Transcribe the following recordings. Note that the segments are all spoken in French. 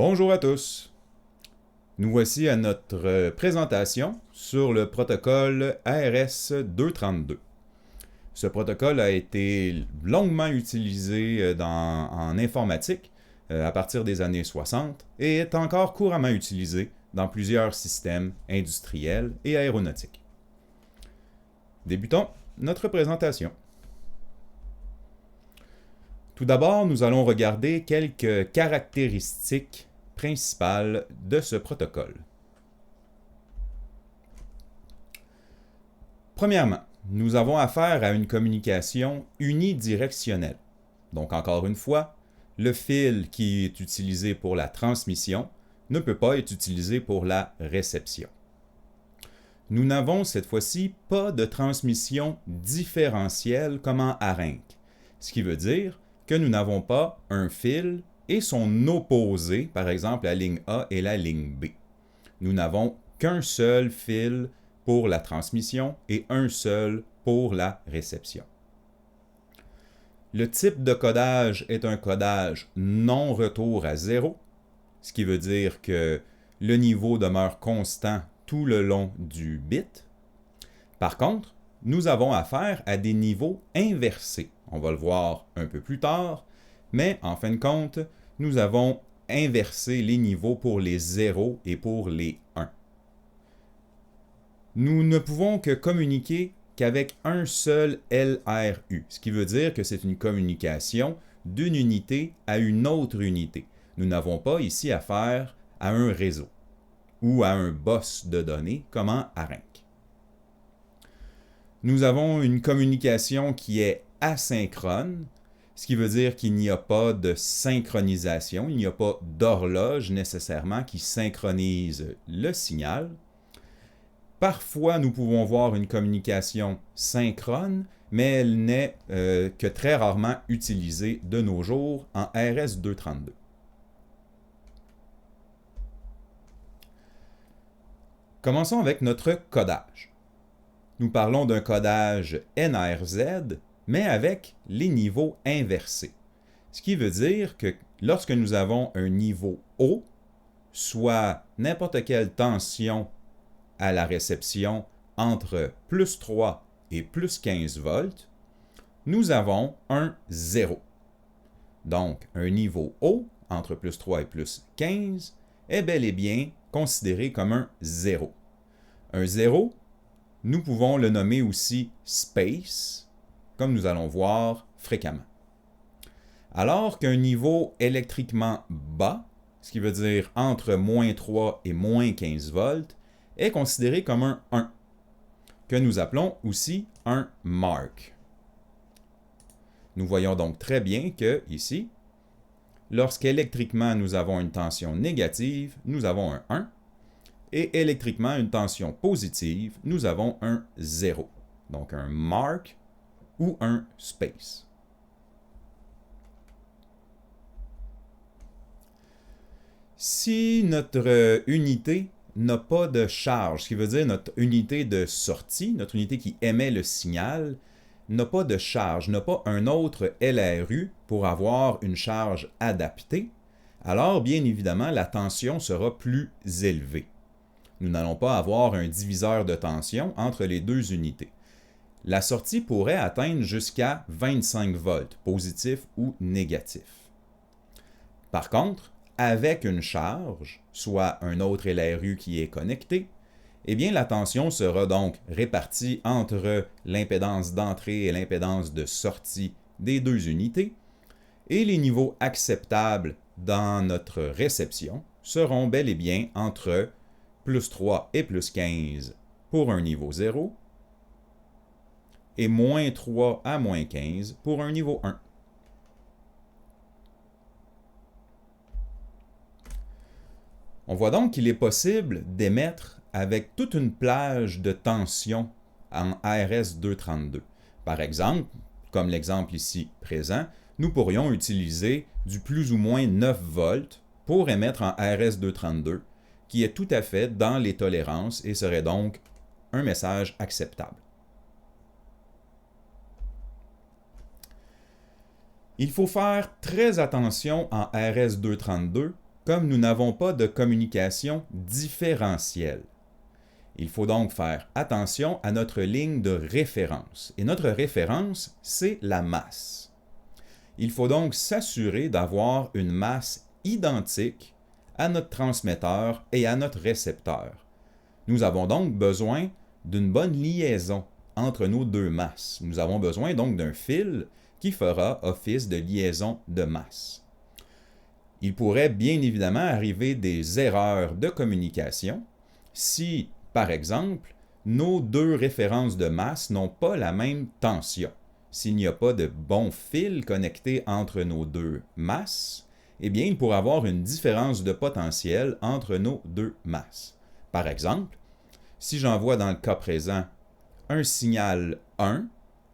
Bonjour à tous. Nous voici à notre présentation sur le protocole ARS-232. Ce protocole a été longuement utilisé en informatique à partir des années 60 et est encore couramment utilisé dans plusieurs systèmes industriels et aéronautiques. Débutons notre présentation. Tout d'abord, nous allons regarder quelques caractéristiques principales de ce protocole. Premièrement, nous avons affaire à une communication unidirectionnelle. Donc, encore une fois, le fil qui est utilisé pour la transmission ne peut pas être utilisé pour la réception. Nous n'avons cette fois-ci pas de transmission différentielle comme en ARINC, ce qui veut dire que nous n'avons pas un fil et son opposé, par exemple la ligne A et la ligne B. Nous n'avons qu'un seul fil pour la transmission et un seul pour la réception. Le type de codage est un codage non-retour à zéro, ce qui veut dire que le niveau demeure constant tout le long du bit. Par contre, nous avons affaire à des niveaux inversés. On va le voir un peu plus tard, mais en fin de compte, nous avons inversé les niveaux pour les 0 et pour les 1. Nous ne pouvons que communiquer qu'avec un seul LRU, ce qui veut dire que c'est une communication d'une unité à une autre unité. Nous n'avons pas ici affaire à un réseau ou à un bus de données comme en ARINC. Nous avons une communication qui est asynchrone, ce qui veut dire qu'il n'y a pas de synchronisation, il n'y a pas d'horloge nécessairement qui synchronise le signal. Parfois, nous pouvons voir une communication synchrone, mais elle n'est que très rarement utilisée de nos jours en RS-232. Commençons avec notre codage. Nous parlons d'un codage NRZ, mais avec les niveaux inversés. Ce qui veut dire que lorsque nous avons un niveau haut, soit n'importe quelle tension à la réception entre plus 3 et plus 15 volts, nous avons un 0. Donc, un niveau haut, entre plus 3 et plus 15, est bel et bien considéré comme un 0. Un 0, nous pouvons le nommer aussi space, comme nous allons voir fréquemment. Alors qu'un niveau électriquement bas, ce qui veut dire entre moins 3 et moins 15 volts, est considéré comme un 1, que nous appelons aussi un mark. Nous voyons donc très bien que, ici, lorsqu'électriquement nous avons une tension négative, nous avons un 1, et électriquement une tension positive, nous avons un 0. Donc un mark ou un space. Si notre unité n'a pas de charge, ce qui veut dire notre unité de sortie, notre unité qui émet le signal, n'a pas de charge, n'a pas un autre LRU pour avoir une charge adaptée, alors bien évidemment la tension sera plus élevée. Nous n'allons pas avoir un diviseur de tension entre les deux unités. La sortie pourrait atteindre jusqu'à 25 volts, positif ou négatif. Par contre, avec une charge, soit un autre LRU qui est connecté, eh bien la tension sera donc répartie entre l'impédance d'entrée et l'impédance de sortie des deux unités, et les niveaux acceptables dans notre réception seront bel et bien entre plus 3 et plus 15 pour un niveau 0, et moins 3 à moins 15 pour un niveau 1. On voit donc qu'il est possible d'émettre avec toute une plage de tension en ARS-232. Par exemple, comme l'exemple ici présent, nous pourrions utiliser du plus ou moins 9 volts pour émettre en ARS-232, qui est tout à fait dans les tolérances et serait donc un message acceptable. Il faut faire très attention en RS-232 comme nous n'avons pas de communication différentielle. Il faut donc faire attention à notre ligne de référence. Et notre référence, c'est la masse. Il faut donc s'assurer d'avoir une masse identique à notre transmetteur et à notre récepteur. Nous avons donc besoin d'une bonne liaison entre nos deux masses. Nous avons besoin donc d'un fil qui fera office de liaison de masse. Il pourrait bien évidemment arriver des erreurs de communication si, par exemple, nos deux références de masse n'ont pas la même tension. S'il n'y a pas de bon fil connecté entre nos deux masses, eh bien, il pourrait y avoir une différence de potentiel entre nos deux masses. Par exemple, si j'envoie dans le cas présent un signal 1,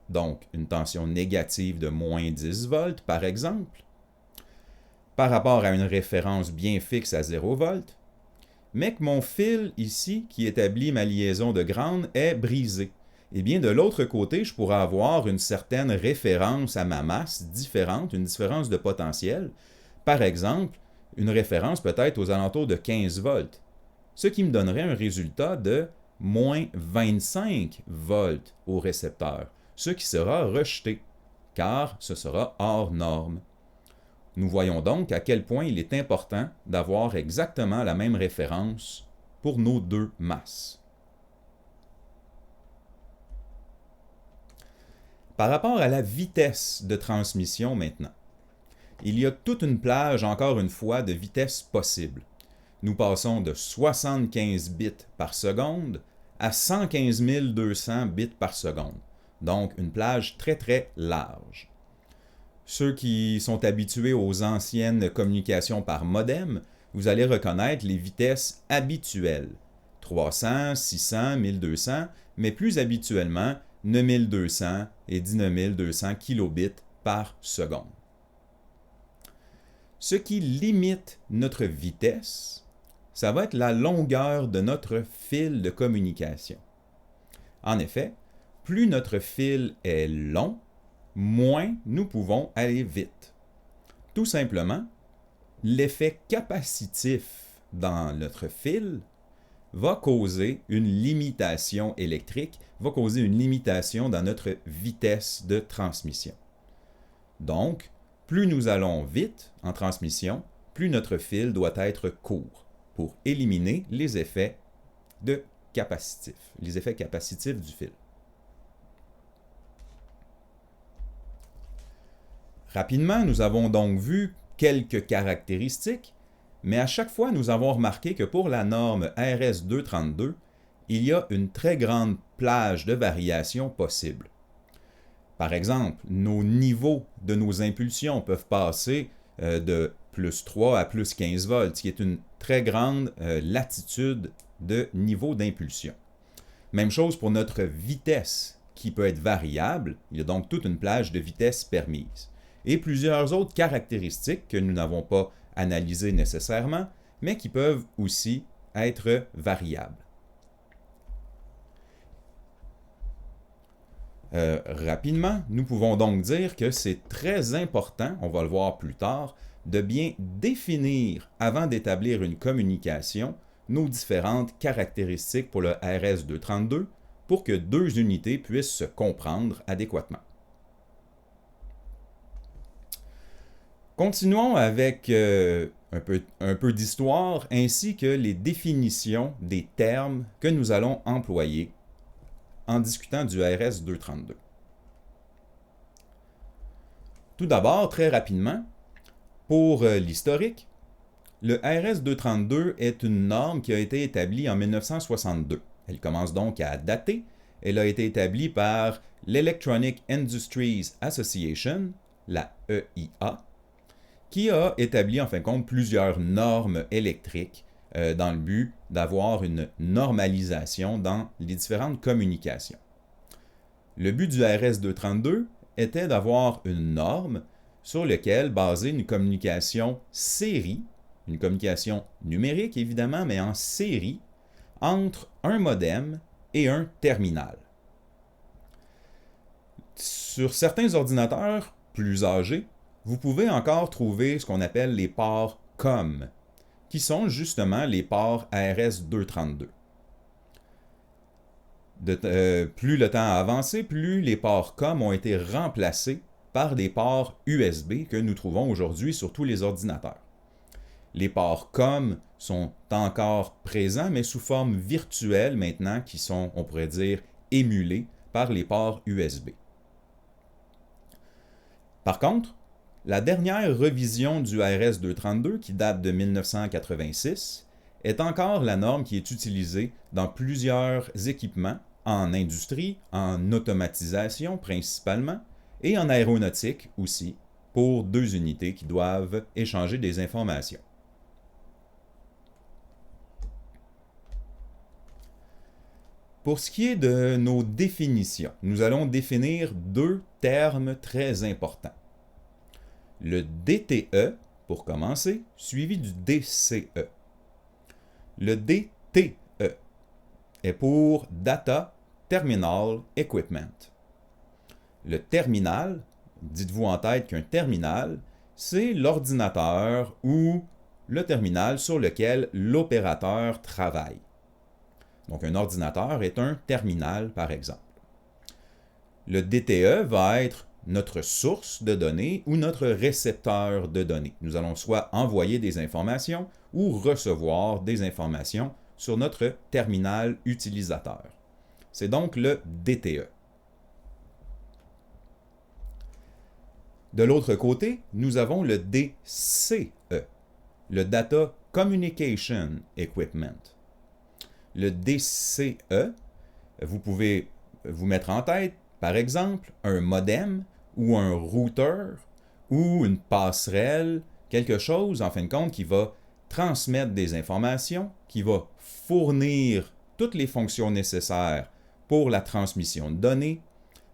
donc une tension négative de moins 10 volts par exemple, par rapport à une référence bien fixe à 0 volts, mais que mon fil ici, qui établit ma liaison de ground, est brisé. Eh bien, de l'autre côté, je pourrais avoir une certaine référence à ma masse différente, une différence de potentiel. Par exemple, une référence peut-être aux alentours de 15 volts, ce qui me donnerait un résultat de moins 25 volts au récepteur, ce qui sera rejeté, car ce sera hors norme. Nous voyons donc à quel point il est important d'avoir exactement la même référence pour nos deux masses. Par rapport à la vitesse de transmission maintenant, il y a toute une plage, encore une fois, de vitesses possibles. Nous passons de 75 bits par seconde à 115 200 bits par seconde, donc une plage très très large. Ceux qui sont habitués aux anciennes communications par modem, vous allez reconnaître les vitesses habituelles, 300, 600, 1200, mais plus habituellement 9200 et 19200 kilobits par seconde. Ce qui limite notre vitesse, ça va être la longueur de notre fil de communication. En effet, plus notre fil est long, moins nous pouvons aller vite. Tout simplement, l'effet capacitif dans notre fil va causer une limitation électrique, va causer une limitation dans notre vitesse de transmission. Donc, plus nous allons vite en transmission, plus notre fil doit être court pour éliminer les effets capacitifs du fil. Rapidement, nous avons donc vu quelques caractéristiques, mais à chaque fois, nous avons remarqué que pour la norme RS-232, il y a une très grande plage de variations possibles. Par exemple, nos niveaux de nos impulsions peuvent passer de plus 3 à plus 15 volts, ce qui est une très grande latitude de niveau d'impulsion. Même chose pour notre vitesse, qui peut être variable. Il y a donc toute une plage de vitesse permise. Et plusieurs autres caractéristiques que nous n'avons pas analysées nécessairement, mais qui peuvent aussi être variables. Rapidement, nous pouvons donc dire que c'est très important, on va le voir plus tard, de bien définir, avant d'établir une communication, nos différentes caractéristiques pour le RS-232 pour que deux unités puissent se comprendre adéquatement. Continuons avec un peu d'histoire ainsi que les définitions des termes que nous allons employer en discutant du RS-232. Tout d'abord, très rapidement, pour l'historique, le RS-232 est une norme qui a été établie en 1962. Elle commence donc à dater. Elle a été établie par l'Electronic Industries Association, la EIA, qui a établi en fin de compte plusieurs normes électriques dans le but d'avoir une normalisation dans les différentes communications. Le but du RS-232 était d'avoir une norme sur laquelle baser une communication série, une communication numérique évidemment, mais en série, entre un modem et un terminal. Sur certains ordinateurs plus âgés, vous pouvez encore trouver ce qu'on appelle les ports COM. qui sont justement les ports ARS-232. Plus le temps a avancé, plus les ports COM ont été remplacés par des ports USB que nous trouvons aujourd'hui sur tous les ordinateurs. Les ports COM sont encore présents, mais sous forme virtuelle maintenant, qui sont, on pourrait dire, émulés par les ports USB. Par contre, la dernière revision du ARS-232, qui date de 1986, est encore la norme qui est utilisée dans plusieurs équipements, en industrie, en automatisation principalement, et en aéronautique aussi, pour 2 unités qui doivent échanger des informations. Pour ce qui est de nos définitions, nous allons définir 2 termes très importants. Le DTE, pour commencer, suivi du DCE. Le DTE est pour Data Terminal Equipment. Le terminal, dites-vous en tête qu'un terminal, c'est l'ordinateur ou le terminal sur lequel l'opérateur travaille. Donc, un ordinateur est un terminal, par exemple. Le DTE va être notre source de données ou notre récepteur de données. Nous allons soit envoyer des informations ou recevoir des informations sur notre terminal utilisateur. C'est donc le DTE. De l'autre côté, nous avons le DCE, le Data Communication Equipment. Le DCE, vous pouvez vous mettre en tête, par exemple, un modem ou un routeur ou une passerelle, quelque chose, en fin de compte, qui va transmettre des informations, qui va fournir toutes les fonctions nécessaires pour la transmission de données,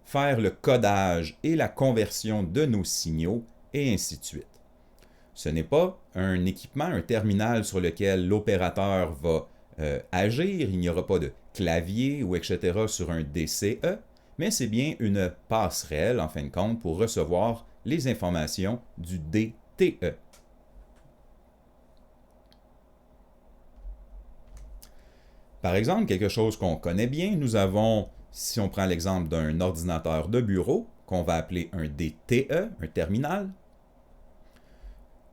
faire le codage et la conversion de nos signaux, et ainsi de suite. Ce n'est pas un équipement, un terminal sur lequel l'opérateur va agir, il n'y aura pas de clavier ou etc. sur un DCE, mais c'est bien une passerelle, en fin de compte, pour recevoir les informations du DTE. Par exemple, quelque chose qu'on connaît bien, nous avons, si on prend l'exemple d'un ordinateur de bureau, qu'on va appeler un DTE, un terminal,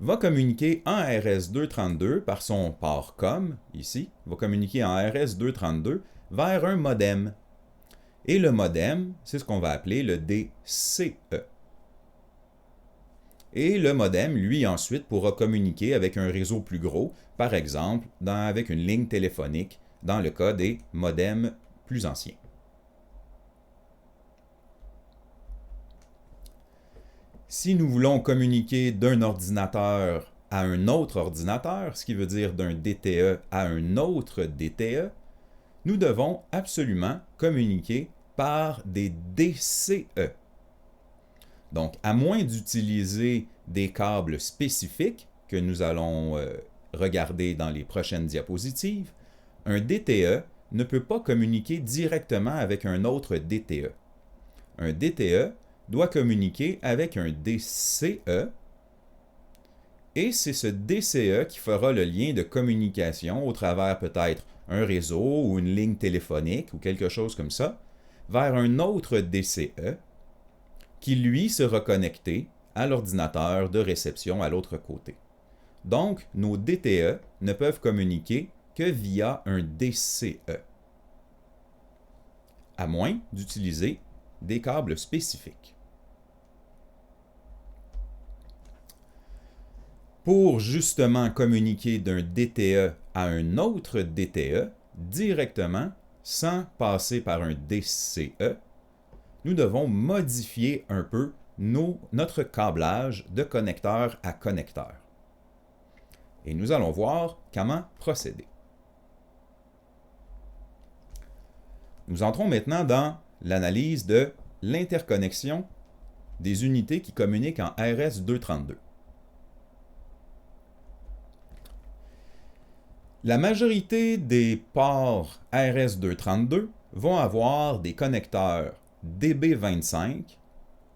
va communiquer en RS-232 par son port COM, ici, va communiquer en RS-232 vers un modem. Et le modem, c'est ce qu'on va appeler le DCE. Et le modem, lui, ensuite, pourra communiquer avec un réseau plus gros, par exemple, avec une ligne téléphonique, dans le cas des modems plus anciens. Si nous voulons communiquer d'un ordinateur à un autre ordinateur, ce qui veut dire d'un DTE à un autre DTE, nous devons absolument communiquer par des DCE. Donc, à moins d'utiliser des câbles spécifiques que nous allons regarder dans les prochaines diapositives, un DTE ne peut pas communiquer directement avec un autre DTE. Un DTE doit communiquer avec un DCE et c'est ce DCE qui fera le lien de communication au travers peut-être un réseau ou une ligne téléphonique ou quelque chose comme ça vers un autre DCE qui lui sera connecté à l'ordinateur de réception à l'autre côté. Donc, nos DTE ne peuvent communiquer que via un DCE, à moins d'utiliser des câbles spécifiques. Pour justement communiquer d'un DTE à un autre DTE directement, sans passer par un DCE, nous devons modifier un peu notre câblage de connecteur à connecteur. Et nous allons voir comment procéder. Nous entrons maintenant dans l'analyse de l'interconnexion des unités qui communiquent en RS-232. La majorité des ports RS-232 vont avoir des connecteurs DB25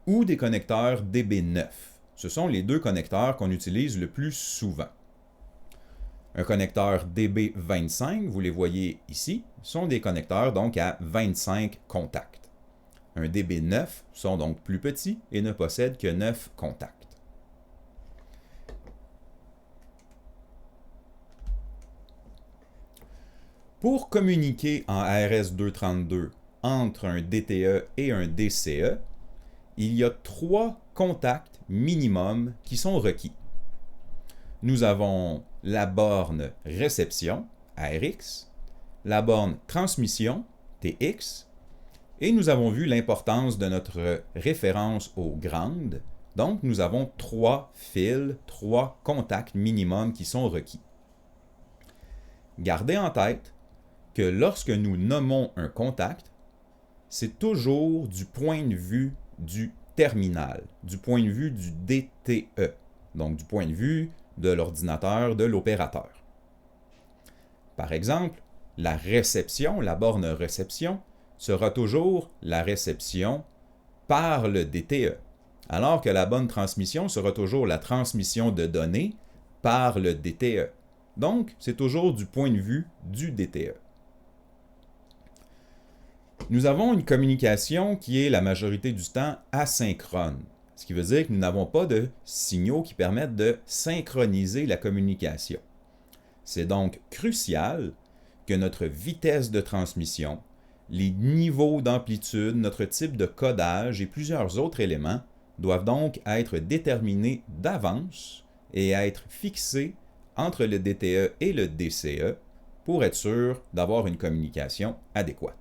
ou des connecteurs DB9. Ce sont les 2 connecteurs qu'on utilise le plus souvent. Un connecteur DB25, vous les voyez ici, sont des connecteurs donc à 25 contacts. Un DB9 sont donc plus petits et ne possèdent que 9 contacts. Pour communiquer en RS-232 entre un DTE et un DCE, il y a 3 contacts minimum qui sont requis. Nous avons la borne réception, ARX, la borne transmission, TX, et nous avons vu l'importance de notre référence au ground. Donc, nous avons 3 fils, 3 contacts minimum qui sont requis. Gardez en tête que lorsque nous nommons un contact, c'est toujours du point de vue du terminal, du point de vue du DTE, donc du point de vue de l'ordinateur de l'opérateur. Par exemple, la réception, la borne réception, sera toujours la réception par le DTE, alors que la borne transmission sera toujours la transmission de données par le DTE. Donc, c'est toujours du point de vue du DTE. Nous avons une communication qui est la majorité du temps asynchrone, ce qui veut dire que nous n'avons pas de signaux qui permettent de synchroniser la communication. C'est donc crucial que notre vitesse de transmission, les niveaux d'amplitude, notre type de codage et plusieurs autres éléments doivent donc être déterminés d'avance et être fixés entre le DTE et le DCE pour être sûr d'avoir une communication adéquate.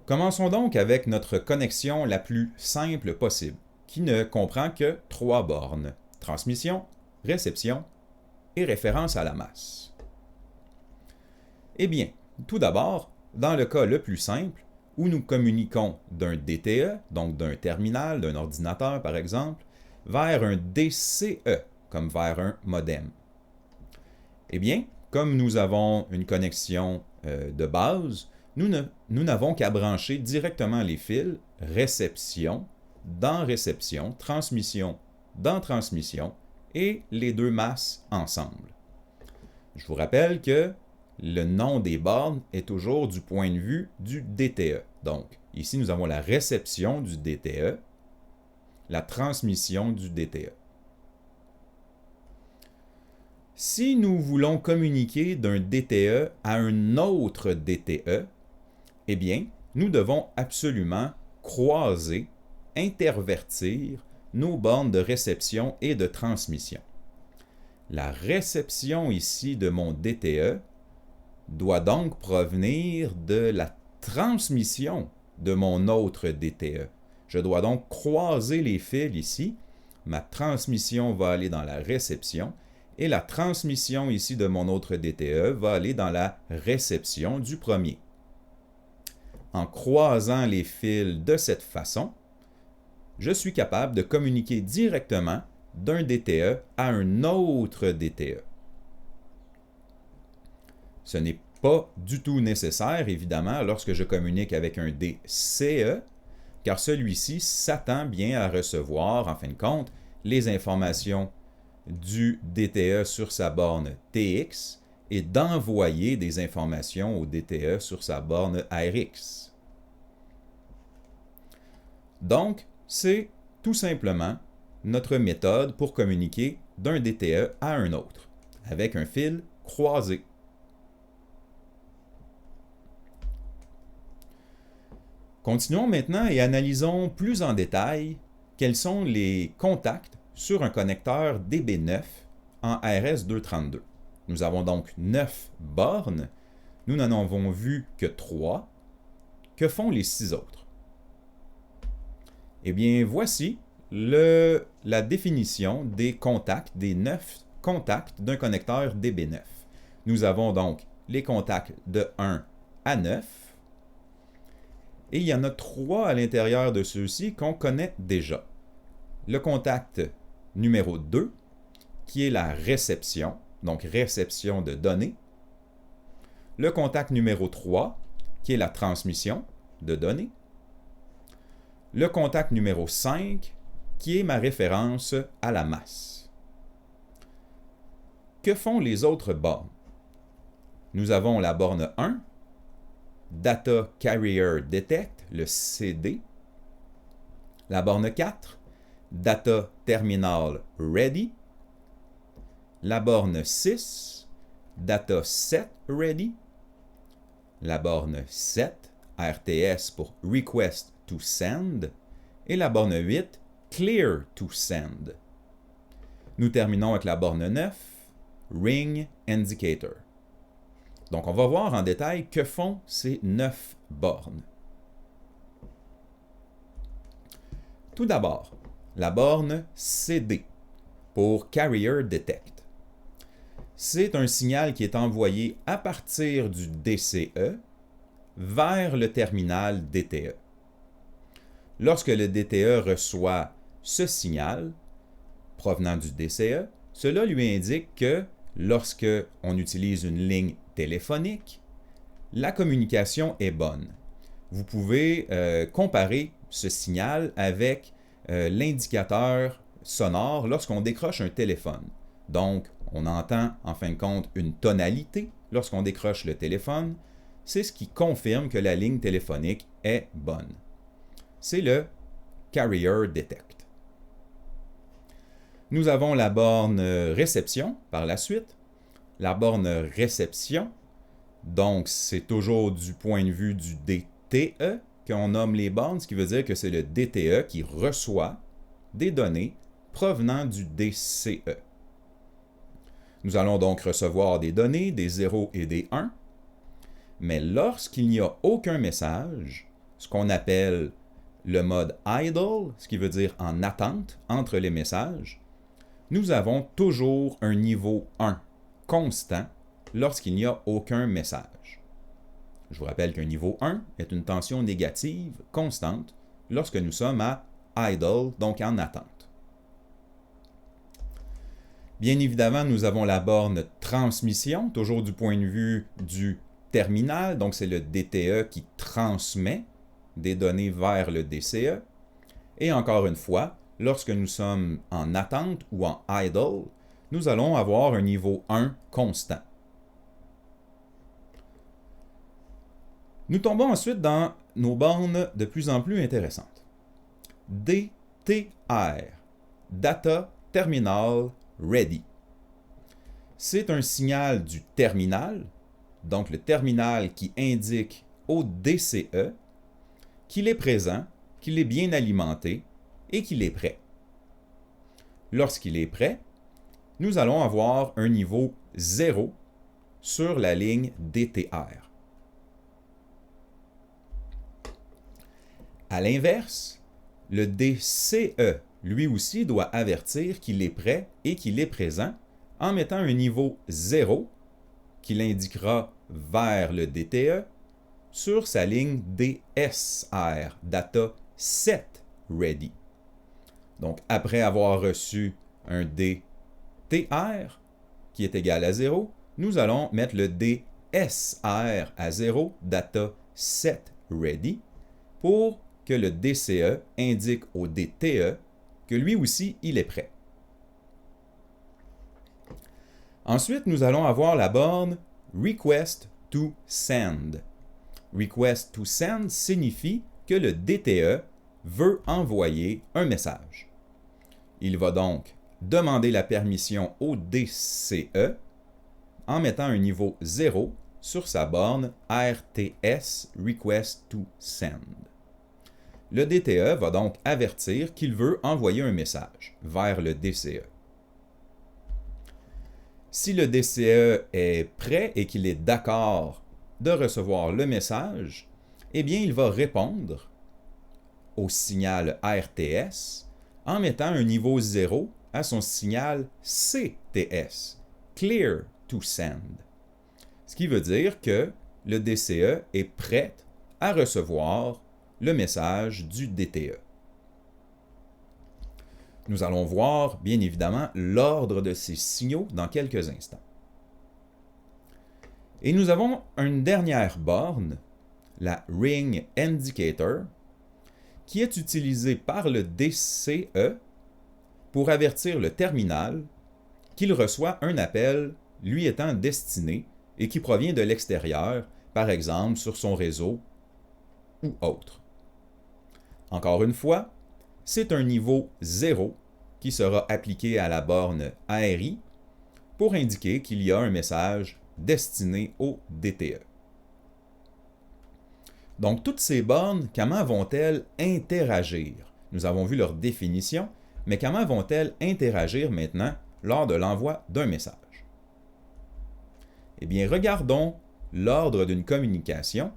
Commençons donc avec notre connexion la plus simple possible, qui ne comprend que 3 bornes, transmission, réception et référence à la masse. Eh bien, tout d'abord, dans le cas le plus simple, où nous communiquons d'un DTE, donc d'un terminal, d'un ordinateur par exemple, vers un DCE, comme vers un modem. Eh bien, comme nous avons une connexion de base, nous n'avons qu'à brancher directement les fils réception dans réception, transmission dans transmission et les 2 masses ensemble. Je vous rappelle que le nom des bornes est toujours du point de vue du DTE. Donc, ici, nous avons la réception du DTE, la transmission du DTE. Si nous voulons communiquer d'un DTE à un autre DTE, eh bien, nous devons absolument croiser, intervertir nos bornes de réception et de transmission. La réception ici de mon DTE doit donc provenir de la transmission de mon autre DTE. Je dois donc croiser les fils ici. Ma transmission va aller dans la réception et la transmission ici de mon autre DTE va aller dans la réception du premier. En croisant les fils de cette façon, je suis capable de communiquer directement d'un DTE à un autre DTE. Ce n'est pas du tout nécessaire, évidemment, lorsque je communique avec un DCE, car celui-ci s'attend bien à recevoir, en fin de compte, les informations du DTE sur sa borne TX et d'envoyer des informations au DTE sur sa borne ARX. Donc, c'est tout simplement notre méthode pour communiquer d'un DTE à un autre, avec un fil croisé. Continuons maintenant et analysons plus en détail quels sont les contacts sur un connecteur DB9 en RS-232. Nous avons donc 9 bornes. Nous n'en avons vu que 3. Que font les 6 autres? Eh bien, voici la définition des contacts, des 9 contacts d'un connecteur DB9. Nous avons donc les contacts de 1 à 9. Et il y en a 3 à l'intérieur de ceux-ci qu'on connaît déjà. Le contact numéro 2, qui est la réception, donc réception de données. Le contact numéro 3, qui est la transmission de données. Le contact numéro 5, qui est ma référence à la masse. Que font les autres bornes? Nous avons la borne 1, Data Carrier Detect, le CD. La borne 4, Data Terminal Ready. La borne 6, Data Set Ready. La borne 7, RTS pour Request to Send. Et la borne 8, Clear to Send. Nous terminons avec la borne 9, Ring Indicator. Donc, on va voir en détail que font ces 9 bornes. Tout d'abord, la borne CD pour Carrier Detect. C'est un signal qui est envoyé à partir du DCE vers le terminal DTE. Lorsque le DTE reçoit ce signal provenant du DCE, cela lui indique que lorsque on utilise une ligne téléphonique, la communication est bonne. Vous pouvez comparer ce signal avec l'indicateur sonore lorsqu'on décroche un téléphone. Donc, on entend en fin de compte une tonalité lorsqu'on décroche le téléphone. C'est ce qui confirme que la ligne téléphonique est bonne. C'est le Carrier Detect. Nous avons la borne réception par la suite. La borne réception, donc c'est toujours du point de vue du DTE qu'on nomme les bornes, ce qui veut dire que c'est le DTE qui reçoit des données provenant du DCE. Nous allons donc recevoir des données, des 0 et des 1, mais lorsqu'il n'y a aucun message, ce qu'on appelle le mode idle, ce qui veut dire en attente entre les messages, nous avons toujours un niveau 1 constant lorsqu'il n'y a aucun message. Je vous rappelle qu'un niveau 1 est une tension négative constante lorsque nous sommes à idle, donc en attente. Bien évidemment, nous avons la borne transmission, toujours du point de vue du terminal, donc c'est le DTE qui transmet des données vers le DCE. Et encore une fois, lorsque nous sommes en attente ou en idle, nous allons avoir un niveau 1 constant. Nous tombons ensuite dans nos bornes de plus en plus intéressantes. DTR, Data Terminal Ready. C'est un signal du terminal, donc le terminal qui indique au DCE qu'il est présent, qu'il est bien alimenté et qu'il est prêt. Lorsqu'il est prêt, nous allons avoir un niveau 0 sur la ligne DTR. À l'inverse, le DCE, lui aussi, doit avertir qu'il est prêt et qu'il est présent en mettant un niveau 0 qu'il indiquera vers le DTE sur sa ligne DSR, Data Set Ready. Donc, après avoir reçu un DTR qui est égal à 0, nous allons mettre le DSR à 0, Data Set Ready, pour que le DCE indique au DTE que lui aussi, il est prêt. Ensuite, nous allons avoir la borne Request to Send. Request to Send signifie que le DTE veut envoyer un message. Il va donc demander la permission au DCE en mettant un niveau 0 sur sa borne RTS Request to Send. Le DTE va donc avertir qu'il veut envoyer un message vers le DCE. Si le DCE est prêt et qu'il est d'accord de recevoir le message, eh bien, il va répondre au signal RTS en mettant un niveau 0 à son signal CTS, Clear to Send. Ce qui veut dire que le DCE est prêt à recevoir le message du DTE. Nous allons voir, bien évidemment, l'ordre de ces signaux dans quelques instants. Et nous avons une dernière borne, la Ring Indicator, qui est utilisée par le DCE pour avertir le terminal qu'il reçoit un appel lui étant destiné et qui provient de l'extérieur, par exemple sur son réseau ou autre. Encore une fois, c'est un niveau 0 qui sera appliqué à la borne ARI pour indiquer qu'il y a un message destiné au DTE. Donc, toutes ces bornes, comment vont-elles interagir? Nous avons vu leur définition, mais comment vont-elles interagir maintenant lors de l'envoi d'un message? Eh bien, regardons l'ordre d'une communication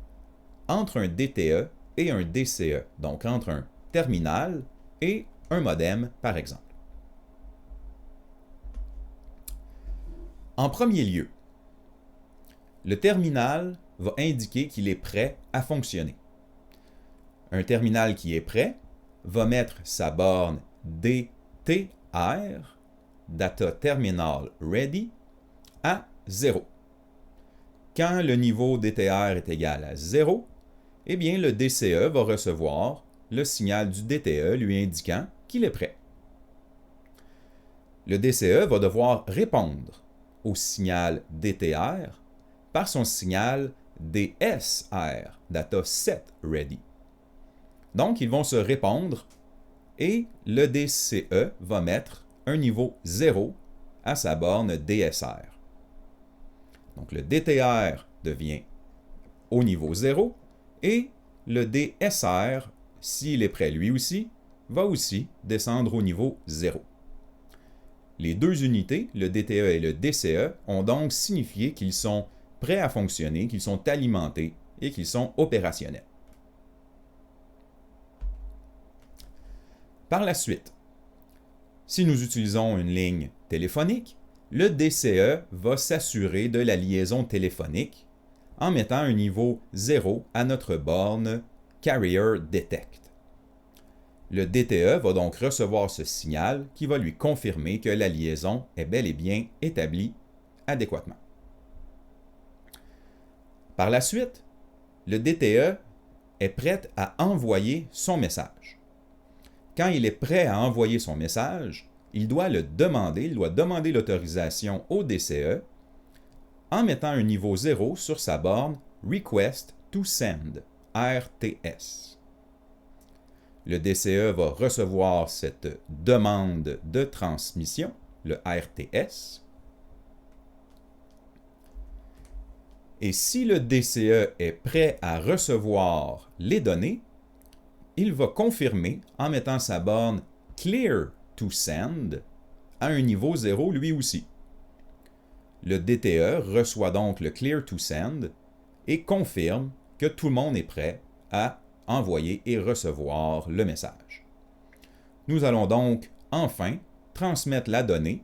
entre un DTE et un DCE, donc entre un terminal et un modem, par exemple. En premier lieu, le terminal va indiquer qu'il est prêt à fonctionner. Un terminal qui est prêt va mettre sa borne DTR, Data Terminal Ready, à 0. Quand le niveau DTR est égal à 0, eh bien le DCE va recevoir le signal du DTE lui indiquant qu'il est prêt. Le DCE va devoir répondre au signal DTR par son signal DSR, Data Set Ready. Donc, ils vont se répondre et le DCE va mettre un niveau 0 à sa borne DSR. Donc, le DTR devient au niveau 0 et le DSR, s'il est prêt lui aussi, va aussi descendre au niveau 0. Les deux unités, le DTE et le DCE, ont donc signifié qu'ils sont prêts à fonctionner, qu'ils sont alimentés et qu'ils sont opérationnels. Par la suite, si nous utilisons une ligne téléphonique, le DCE va s'assurer de la liaison téléphonique en mettant un niveau 0 à notre borne Carrier Detect. Le DTE va donc recevoir ce signal qui va lui confirmer que la liaison est bel et bien établie adéquatement. Par la suite, le DTE est prêt à envoyer son message. Quand il est prêt à envoyer son message, il doit demander l'autorisation au DCE en mettant un niveau 0 sur sa borne Request to Send, RTS. Le DCE va recevoir cette demande de transmission, le RTS. Et si le DCE est prêt à recevoir les données, il va confirmer en mettant sa borne Clear to Send à un niveau 0 lui aussi. Le DTE reçoit donc le Clear to Send et confirme que tout le monde est prêt à envoyer et recevoir le message. Nous allons donc enfin transmettre la donnée.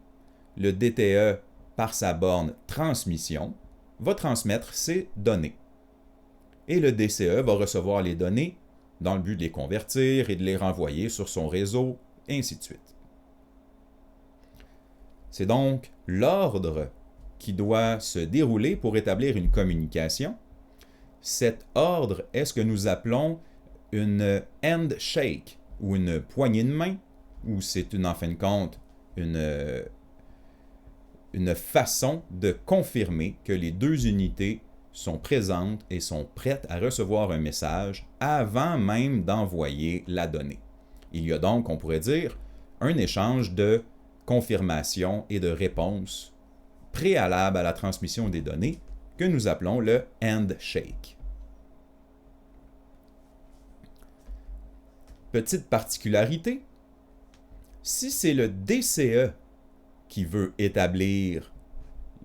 Le DTE, par sa borne transmission, va transmettre ces données. Et le DCE va recevoir les données dans le but de les convertir et de les renvoyer sur son réseau, et ainsi de suite. C'est donc l'ordre qui doit se dérouler pour établir une communication. Cet ordre est ce que nous appelons une handshake ou une poignée de main, ou c'est en fin de compte une façon de confirmer que les deux unités sont présentes et sont prêtes à recevoir un message avant même d'envoyer la donnée. Il y a donc, on pourrait dire, un échange de confirmation et de réponse préalable à la transmission des données que nous appelons le handshake. Petite particularité, si c'est le DCE qui veut établir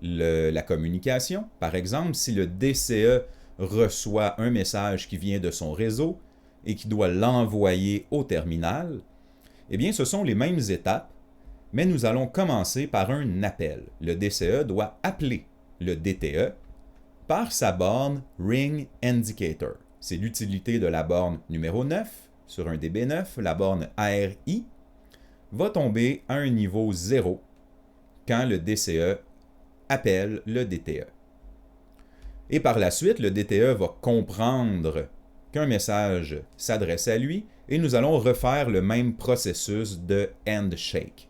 la communication, par exemple, si le DCE reçoit un message qui vient de son réseau et qui doit l'envoyer au terminal, eh bien, ce sont les mêmes étapes, mais nous allons commencer par un appel. Le DCE doit appeler le DTE par sa borne Ring Indicator. C'est l'utilité de la borne numéro 9 sur un DB9, la borne ARI va tomber à un niveau 0 quand le DCE appelle le DTE. Et par la suite, le DTE va comprendre qu'un message s'adresse à lui et nous allons refaire le même processus de handshake.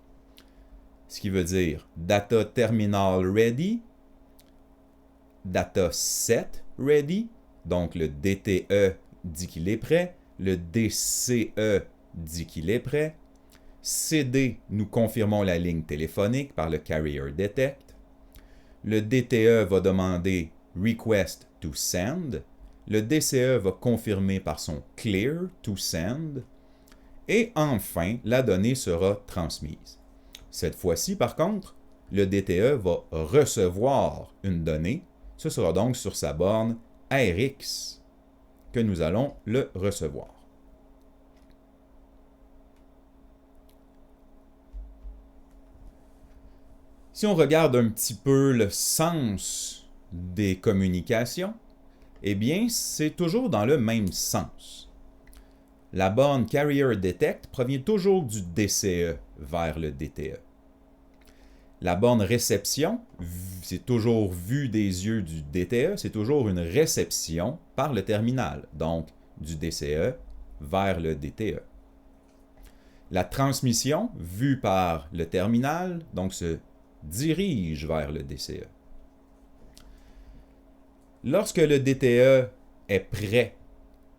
ce qui veut dire Data Terminal Ready, Data Set Ready, donc le DTE dit qu'il est prêt, le DCE dit qu'il est prêt, CD, nous confirmons la ligne téléphonique par le Carrier Detect, le DTE va demander Request to Send, le DCE va confirmer par son Clear to Send, et enfin, la donnée sera transmise. Cette fois-ci, par contre, le DTE va recevoir une donnée. Ce sera donc sur sa borne ARX que nous allons le recevoir. Si on regarde un petit peu le sens des communications, eh bien, c'est toujours dans le même sens. La borne Carrier Detect provient toujours du DCE vers le DTE. La borne réception, c'est toujours vu des yeux du DTE, c'est toujours une réception par le terminal, donc du DCE vers le DTE. La transmission, vue par le terminal, donc se dirige vers le DCE. Lorsque le DTE est prêt,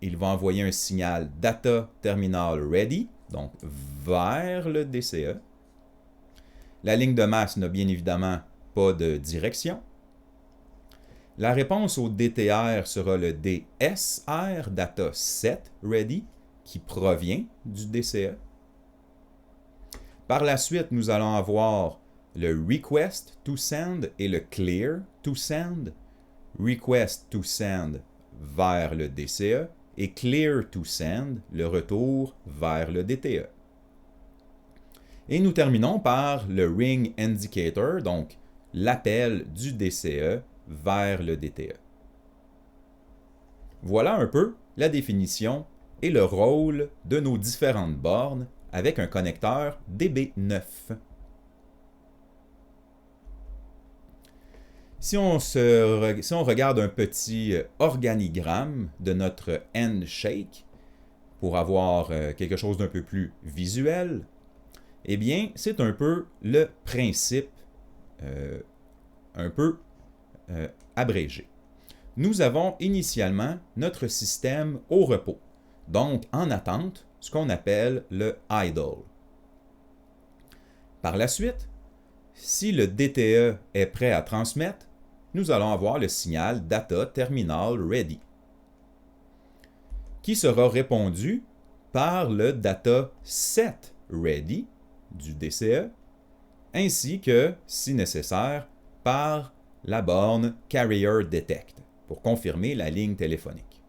il va envoyer un signal Data Terminal Ready, donc vers le DCE. La ligne de masse n'a bien évidemment pas de direction. La réponse au DTR sera le DSR, Data Set Ready, qui provient du DCE. Par la suite, nous allons avoir le Request to Send et le Clear to Send. Request to Send vers le DCE et Clear to Send, le retour vers le DTE. Et nous terminons par le Ring Indicator, donc l'appel du DCE vers le DTE. Voilà un peu la définition et le rôle de nos différentes bornes avec un connecteur DB9. Si on regarde un petit organigramme de notre handshake pour avoir quelque chose d'un peu plus visuel, eh bien, c'est un peu le principe un peu abrégé. Nous avons initialement notre système au repos, donc en attente, ce qu'on appelle le idle. Par la suite, si le DTE est prêt à transmettre, nous allons avoir le signal Data Terminal Ready, qui sera répondu par le Data Set Ready du DCE, ainsi que, si nécessaire, par la borne Carrier Detect pour confirmer la ligne téléphonique.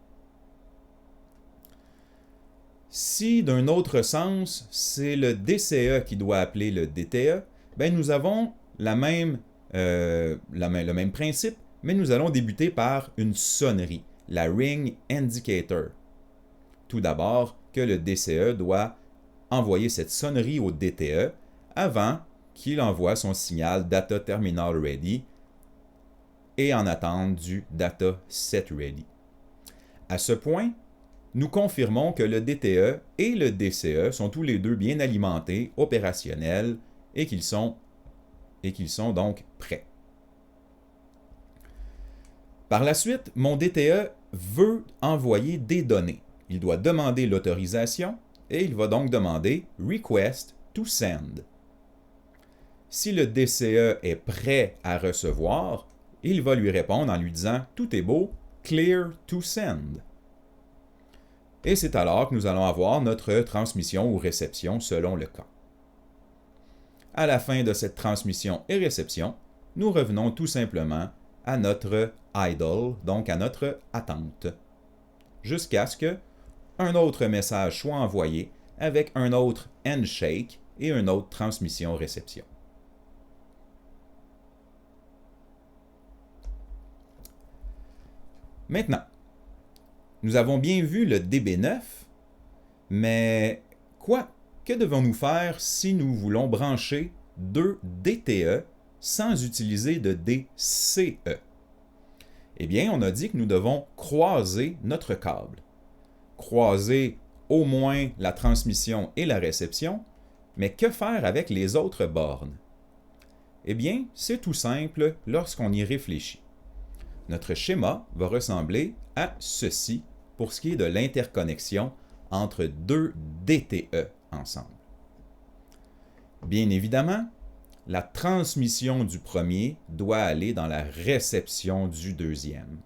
Si d'un autre sens, c'est le DCE qui doit appeler le DTE, ben nous avons le même principe, mais nous allons débuter par une sonnerie, la Ring Indicator. Tout d'abord, que le DCE doit envoyer cette sonnerie au DTE avant qu'il envoie son signal Data Terminal Ready et en attente du Data Set Ready. À ce point, nous confirmons que le DTE et le DCE sont tous les deux bien alimentés, opérationnels et qu'ils sont donc prêts. Par la suite, mon DTE veut envoyer des données. Il doit demander l'autorisation et il va donc demander Request to Send. Si le DCE est prêt à recevoir, il va lui répondre en lui disant « Tout est beau, Clear to Send ». Et c'est alors que nous allons avoir notre transmission ou réception selon le cas. À la fin de cette transmission et réception, nous revenons tout simplement à notre idle, donc à notre attente, jusqu'à ce que un autre message soit envoyé avec un autre handshake et une autre transmission-réception. Maintenant, nous avons bien vu le DB9, mais que devons-nous faire si nous voulons brancher deux DTE sans utiliser de DCE? Eh bien, on a dit que nous devons croiser notre câble. Croiser au moins la transmission et la réception, mais que faire avec les autres bornes? Eh bien, c'est tout simple lorsqu'on y réfléchit. Notre schéma va ressembler à ceci pour ce qui est de l'interconnexion entre deux DTE ensemble. Bien évidemment, la transmission du premier doit aller dans la réception du deuxième.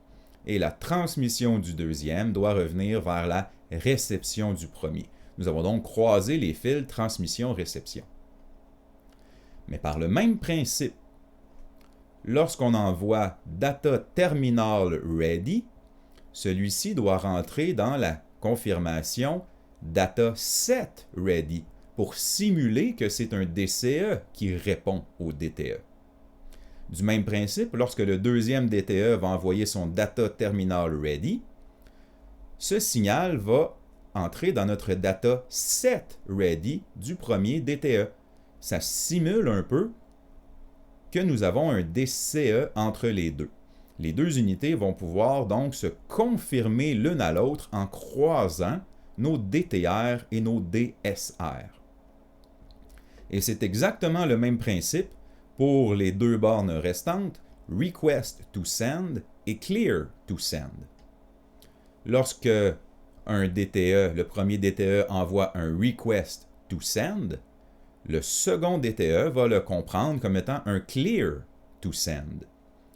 Et la transmission du deuxième doit revenir vers la réception du premier. Nous avons donc croisé les fils transmission-réception. Mais par le même principe, lorsqu'on envoie Data Terminal Ready, celui-ci doit rentrer dans la confirmation Data Set Ready pour simuler que c'est un DCE qui répond au DTE. Du même principe, lorsque le deuxième DTE va envoyer son Data Terminal Ready, ce signal va entrer dans notre Data Set Ready du premier DTE. Ça simule un peu que nous avons un DCE entre les deux. Les deux unités vont pouvoir donc se confirmer l'une à l'autre en croisant nos DTR et nos DSR. Et c'est exactement le même principe pour les deux bornes restantes, Request to Send et Clear to Send. Lorsque un DTE, le premier DTE envoie un Request to Send, le second DTE va le comprendre comme étant un Clear to Send.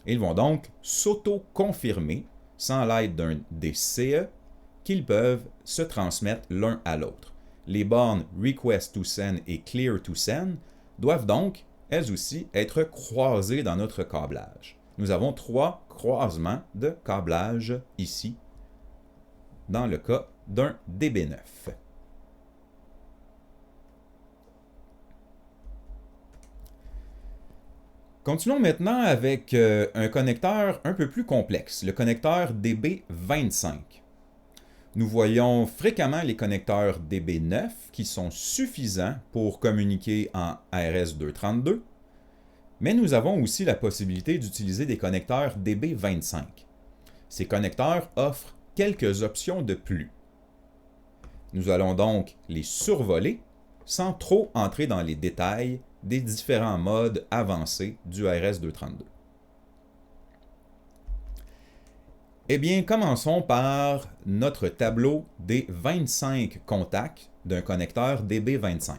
Ils vont donc s'auto-confirmer, sans l'aide d'un DCE, qu'ils peuvent se transmettre l'un à l'autre. Les bornes Request to Send et Clear to Send doivent donc, elles aussi, être croisées dans notre câblage. Nous avons 3 croisements de câblage ici, dans le cas d'un DB9. Continuons maintenant avec un connecteur un peu plus complexe, le connecteur DB25. Nous voyons fréquemment les connecteurs DB9 qui sont suffisants pour communiquer en RS-232, mais nous avons aussi la possibilité d'utiliser des connecteurs DB25. Ces connecteurs offrent quelques options de plus. Nous allons donc les survoler sans trop entrer dans les détails des différents modes avancés du RS-232. Eh bien, commençons par notre tableau des 25 contacts d'un connecteur DB25,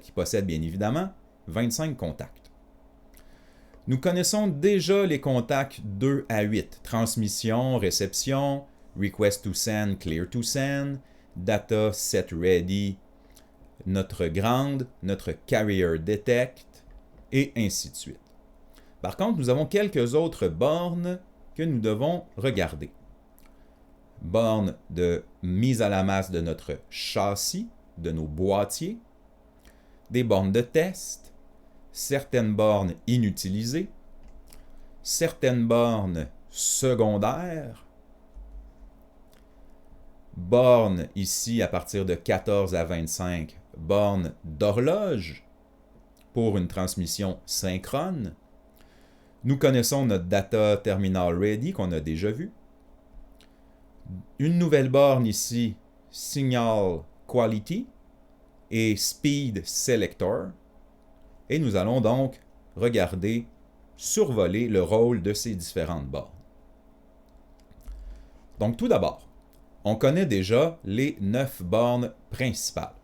qui possède bien évidemment 25 contacts. Nous connaissons déjà les contacts 2 à 8, transmission, réception, request to send, clear to send, data set ready, notre ground, notre carrier detect, et ainsi de suite. Par contre, nous avons quelques autres bornes que nous devons regarder. Bornes de mise à la masse de notre châssis, de nos boîtiers, des bornes de test, certaines bornes inutilisées, certaines bornes secondaires, bornes ici à partir de 14 à 25, bornes d'horloge pour une transmission synchrone. Nous connaissons notre Data Terminal Ready qu'on a déjà vu. Une nouvelle borne ici, Signal Quality et Speed Selector. Et nous allons donc regarder, survoler le rôle de ces différentes bornes. Donc tout d'abord, on connaît déjà les 9 bornes principales.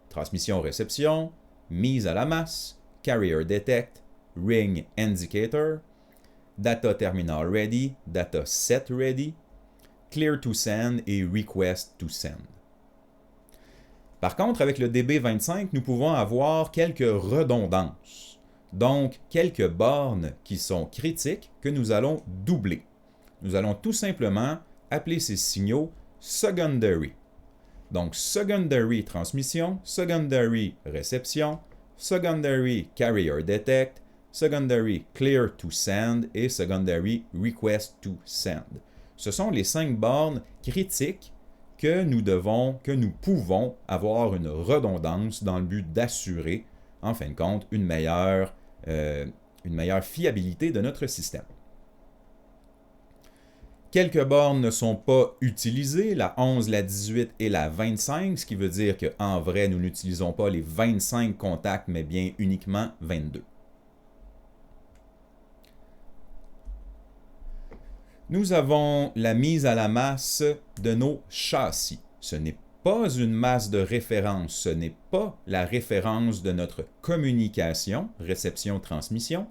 Transmission-réception, mise à la masse, Carrier Detect, Ring Indicator, Data Terminal Ready, Data Set Ready, Clear to Send et Request to Send. Par contre, avec le DB25, nous pouvons avoir quelques redondances. Donc, quelques bornes qui sont critiques que nous allons doubler. Nous allons tout simplement appeler ces signaux secondary. Donc, secondary transmission, secondary réception, secondary carrier detect, secondary clear to send et secondary request to send. Ce sont les 5 bornes critiques que nous pouvons avoir une redondance dans le but d'assurer, en fin de compte, une meilleure fiabilité de notre système. Quelques bornes ne sont pas utilisées, la 11, la 18 et la 25, ce qui veut dire qu'en vrai, nous n'utilisons pas les 25 contacts, mais bien uniquement 22. Nous avons la mise à la masse de nos châssis. Ce n'est pas une masse de référence, ce n'est pas la référence de notre communication, réception-transmission,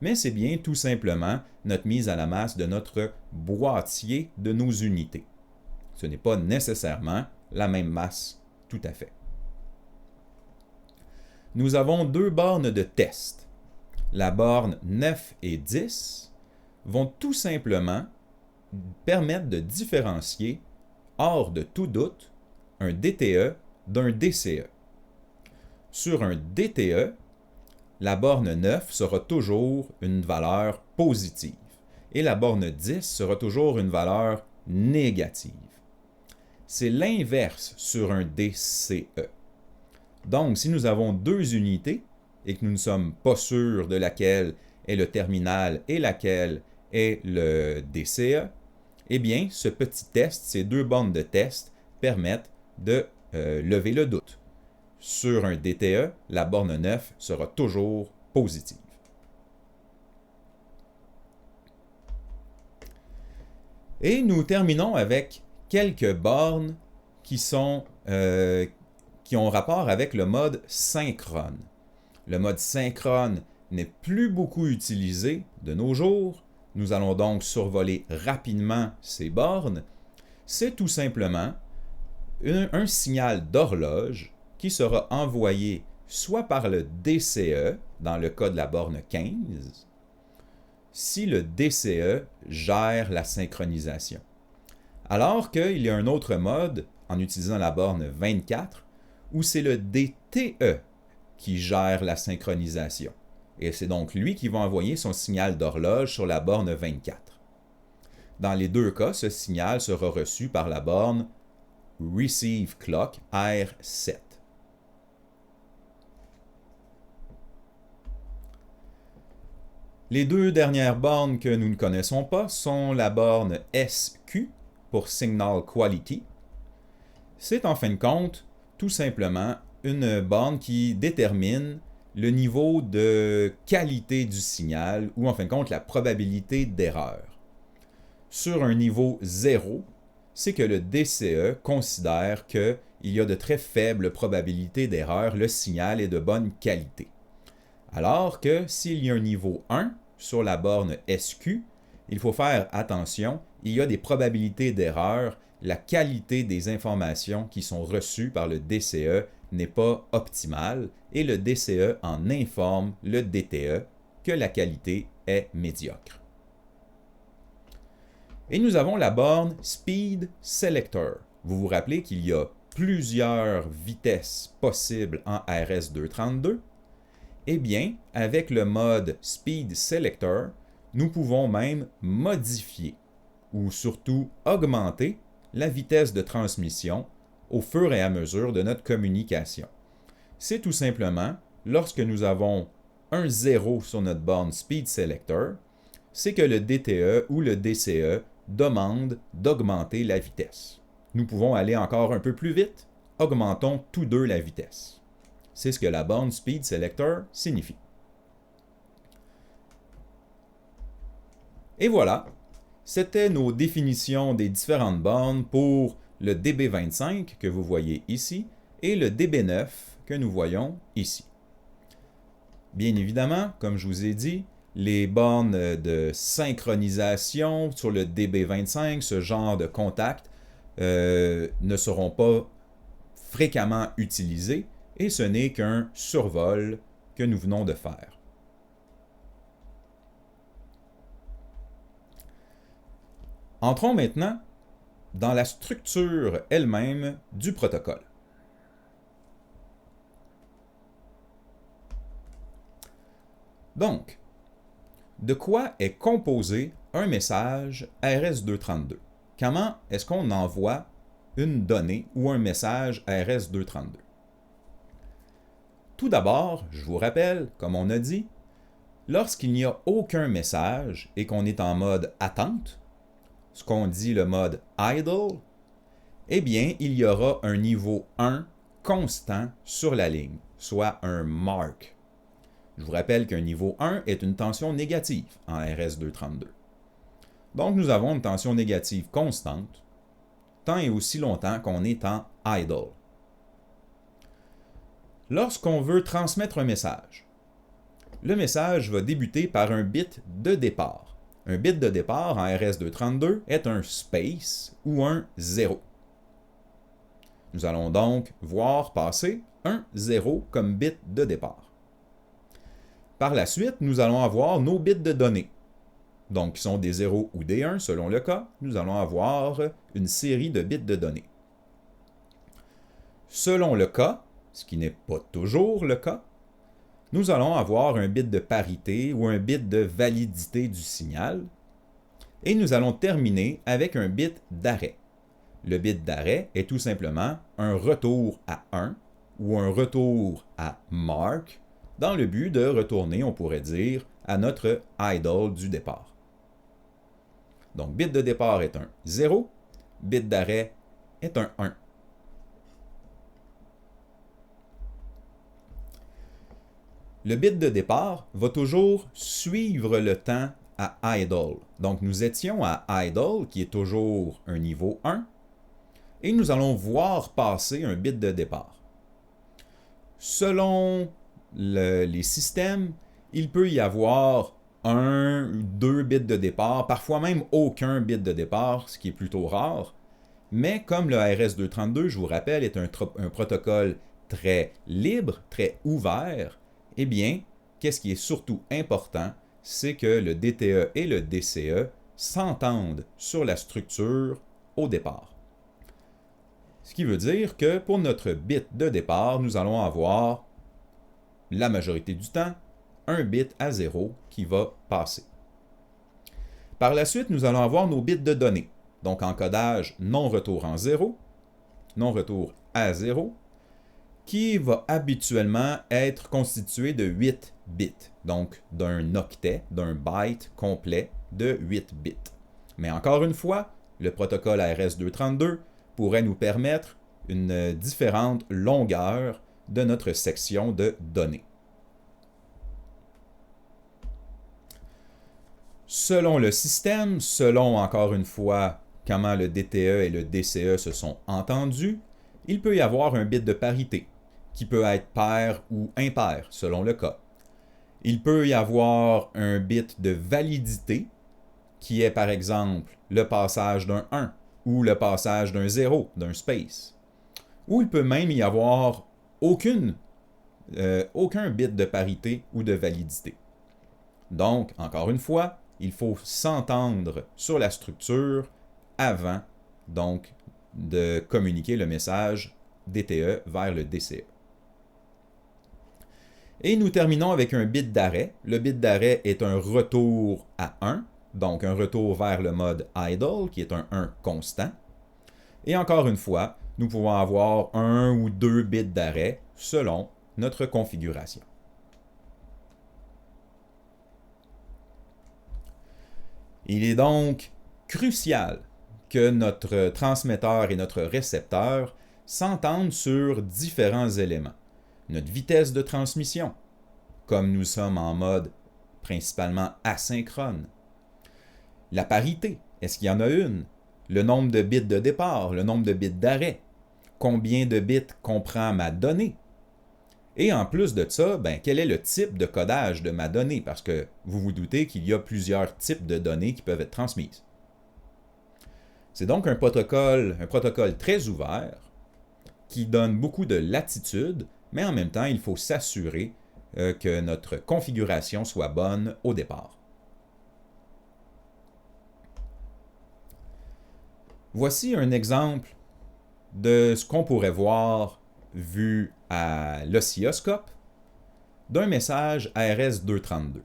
mais c'est bien tout simplement notre mise à la masse de notre boîtier de nos unités. Ce n'est pas nécessairement la même masse, tout à fait. Nous avons deux bornes de test. La borne 9 et 10 vont tout simplement permettre de différencier, hors de tout doute, un DTE d'un DCE. Sur un DTE, la borne 9 sera toujours une valeur positive et la borne 10 sera toujours une valeur négative. C'est l'inverse sur un DCE. Donc, si nous avons deux unités et que nous ne sommes pas sûrs de laquelle est le terminal et laquelle est le DCE, eh bien, ce petit test, ces deux bornes de test, permettent de lever le doute. Sur un DTE, la borne 9 sera toujours positive. Et nous terminons avec quelques bornes qui ont rapport avec le mode synchrone. Le mode synchrone n'est plus beaucoup utilisé de nos jours. Nous allons donc survoler rapidement ces bornes. C'est tout simplement un signal d'horloge qui sera envoyé soit par le DCE, dans le cas de la borne 15, si le DCE gère la synchronisation. Alors qu'il y a un autre mode, en utilisant la borne 24, où c'est le DTE qui gère la synchronisation. Et c'est donc lui qui va envoyer son signal d'horloge sur la borne 24. Dans les deux cas, ce signal sera reçu par la borne Receive Clock R7. Les deux dernières bornes que nous ne connaissons pas sont la borne SQ pour Signal Quality. C'est en fin de compte tout simplement une borne qui détermine le niveau de qualité du signal ou en fin de compte la probabilité d'erreur. Sur un niveau 0, c'est que le DCE considère qu'il y a de très faibles probabilités d'erreur, le signal est de bonne qualité. Alors que s'il y a un niveau 1 sur la borne SQ, il faut faire attention, il y a des probabilités d'erreur, la qualité des informations qui sont reçues par le DCE n'est pas optimale et le DCE en informe le DTE que la qualité est médiocre. Et nous avons la borne Speed Selector. Vous vous rappelez qu'il y a plusieurs vitesses possibles en RS-232? Eh bien, avec le mode Speed Selector, nous pouvons même modifier ou surtout augmenter la vitesse de transmission au fur et à mesure de notre communication. C'est tout simplement, lorsque nous avons un 0 sur notre borne Speed Selector, c'est que le DTE ou le DCE demande d'augmenter la vitesse. Nous pouvons aller encore un peu plus vite, augmentons tous deux la vitesse. C'est ce que la borne Speed Selector signifie. Et voilà, c'était nos définitions des différentes bornes pour le DB25 que vous voyez ici et le DB9 que nous voyons ici. Bien évidemment, comme je vous ai dit, les bornes de synchronisation sur le DB25, ce genre de contact, ne seront pas fréquemment utilisés et ce n'est qu'un survol que nous venons de faire. Entrons maintenant dans la structure elle-même du protocole. Donc, de quoi est composé un message RS-232? Comment est-ce qu'on envoie une donnée ou un message RS-232? Tout d'abord, je vous rappelle, comme on a dit, lorsqu'il n'y a aucun message et qu'on est en mode attente, ce qu'on dit le mode idle, eh bien, il y aura un niveau 1 constant sur la ligne, soit un mark. Je vous rappelle qu'un niveau 1 est une tension négative en RS-232. Donc nous avons une tension négative constante, tant et aussi longtemps qu'on est en idle. Lorsqu'on veut transmettre un message, le message va débuter par un bit de départ. Un bit de départ en RS-232 est un space ou un 0. Nous allons donc voir passer un 0 comme bit de départ. Par la suite, nous allons avoir nos bits de données. Donc, qui sont des 0 ou des 1 selon le cas. Nous allons avoir une série de bits de données. Selon le cas, ce qui n'est pas toujours le cas, nous allons avoir un bit de parité ou un bit de validité du signal. Et nous allons terminer avec un bit d'arrêt. Le bit d'arrêt est tout simplement un retour à 1 ou un retour à mark dans le but de retourner, on pourrait dire, à notre idle du départ. Donc, bit de départ est un 0, bit d'arrêt est un 1. Le bit de départ va toujours suivre le temps à idle. Donc, nous étions à idle, qui est toujours un niveau 1, et nous allons voir passer un bit de départ. Selon les systèmes, il peut y avoir 1 ou 2 bits de départ, parfois même aucun bit de départ, ce qui est plutôt rare. Mais comme le RS-232, je vous rappelle, est un protocole très libre, très ouvert, eh bien, qu'est-ce qui est surtout important, c'est que le DTE et le DCE s'entendent sur la structure au départ. Ce qui veut dire que pour notre bit de départ, nous allons avoir, la majorité du temps, un bit à 0 qui va passer. Par la suite, nous allons avoir nos bits de données. Donc, encodage non-retour en 0, non-retour à 0, qui va habituellement être constitué de 8 bits, donc d'un octet, d'un byte complet de 8 bits. Mais encore une fois, le protocole RS-232 pourrait nous permettre une différente longueur de notre section de données. Selon le système, selon encore une fois comment le DTE et le DCE se sont entendus, il peut y avoir un bit de parité, qui peut être pair ou impair selon le cas. Il peut y avoir un bit de validité, qui est par exemple le passage d'un 1 ou le passage d'un 0, d'un space. Ou il peut même y avoir aucun bit de parité ou de validité. Donc, encore une fois, il faut s'entendre sur la structure avant donc de communiquer le message DTE vers le DCE. Et nous terminons avec un bit d'arrêt. Le bit d'arrêt est un retour à 1, donc un retour vers le mode idle, qui est un 1 constant. Et encore une fois, nous pouvons avoir 1 ou 2 bits d'arrêt selon notre configuration. Il est donc crucial que notre transmetteur et notre récepteur s'entendent sur différents éléments. Notre vitesse de transmission, comme nous sommes en mode principalement asynchrone. La parité, est-ce qu'il y en a une? Le nombre de bits de départ, le nombre de bits d'arrêt. Combien de bits comprend ma donnée? Et en plus de ça, quel est le type de codage de ma donnée? Parce que vous vous doutez qu'il y a plusieurs types de données qui peuvent être transmises. C'est donc un protocole très ouvert qui donne beaucoup de latitude, mais en même temps, il faut s'assurer que notre configuration soit bonne au départ. Voici un exemple de ce qu'on pourrait voir vu à l'oscilloscope d'un message RS-232.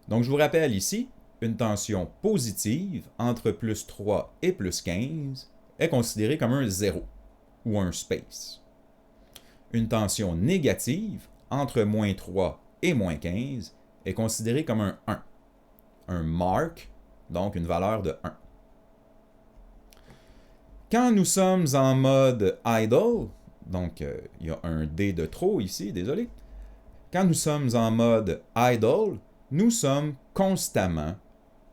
Donc, je vous rappelle ici, une tension positive entre plus 3 et plus 15 est considérée comme un 0 ou un space. Une tension négative entre moins 3 et moins 15 est considérée comme un 1, un mark, donc une valeur de 1. Quand nous sommes en mode idle, donc il y a un D de trop ici, désolé. Quand nous sommes en mode idle, nous sommes constamment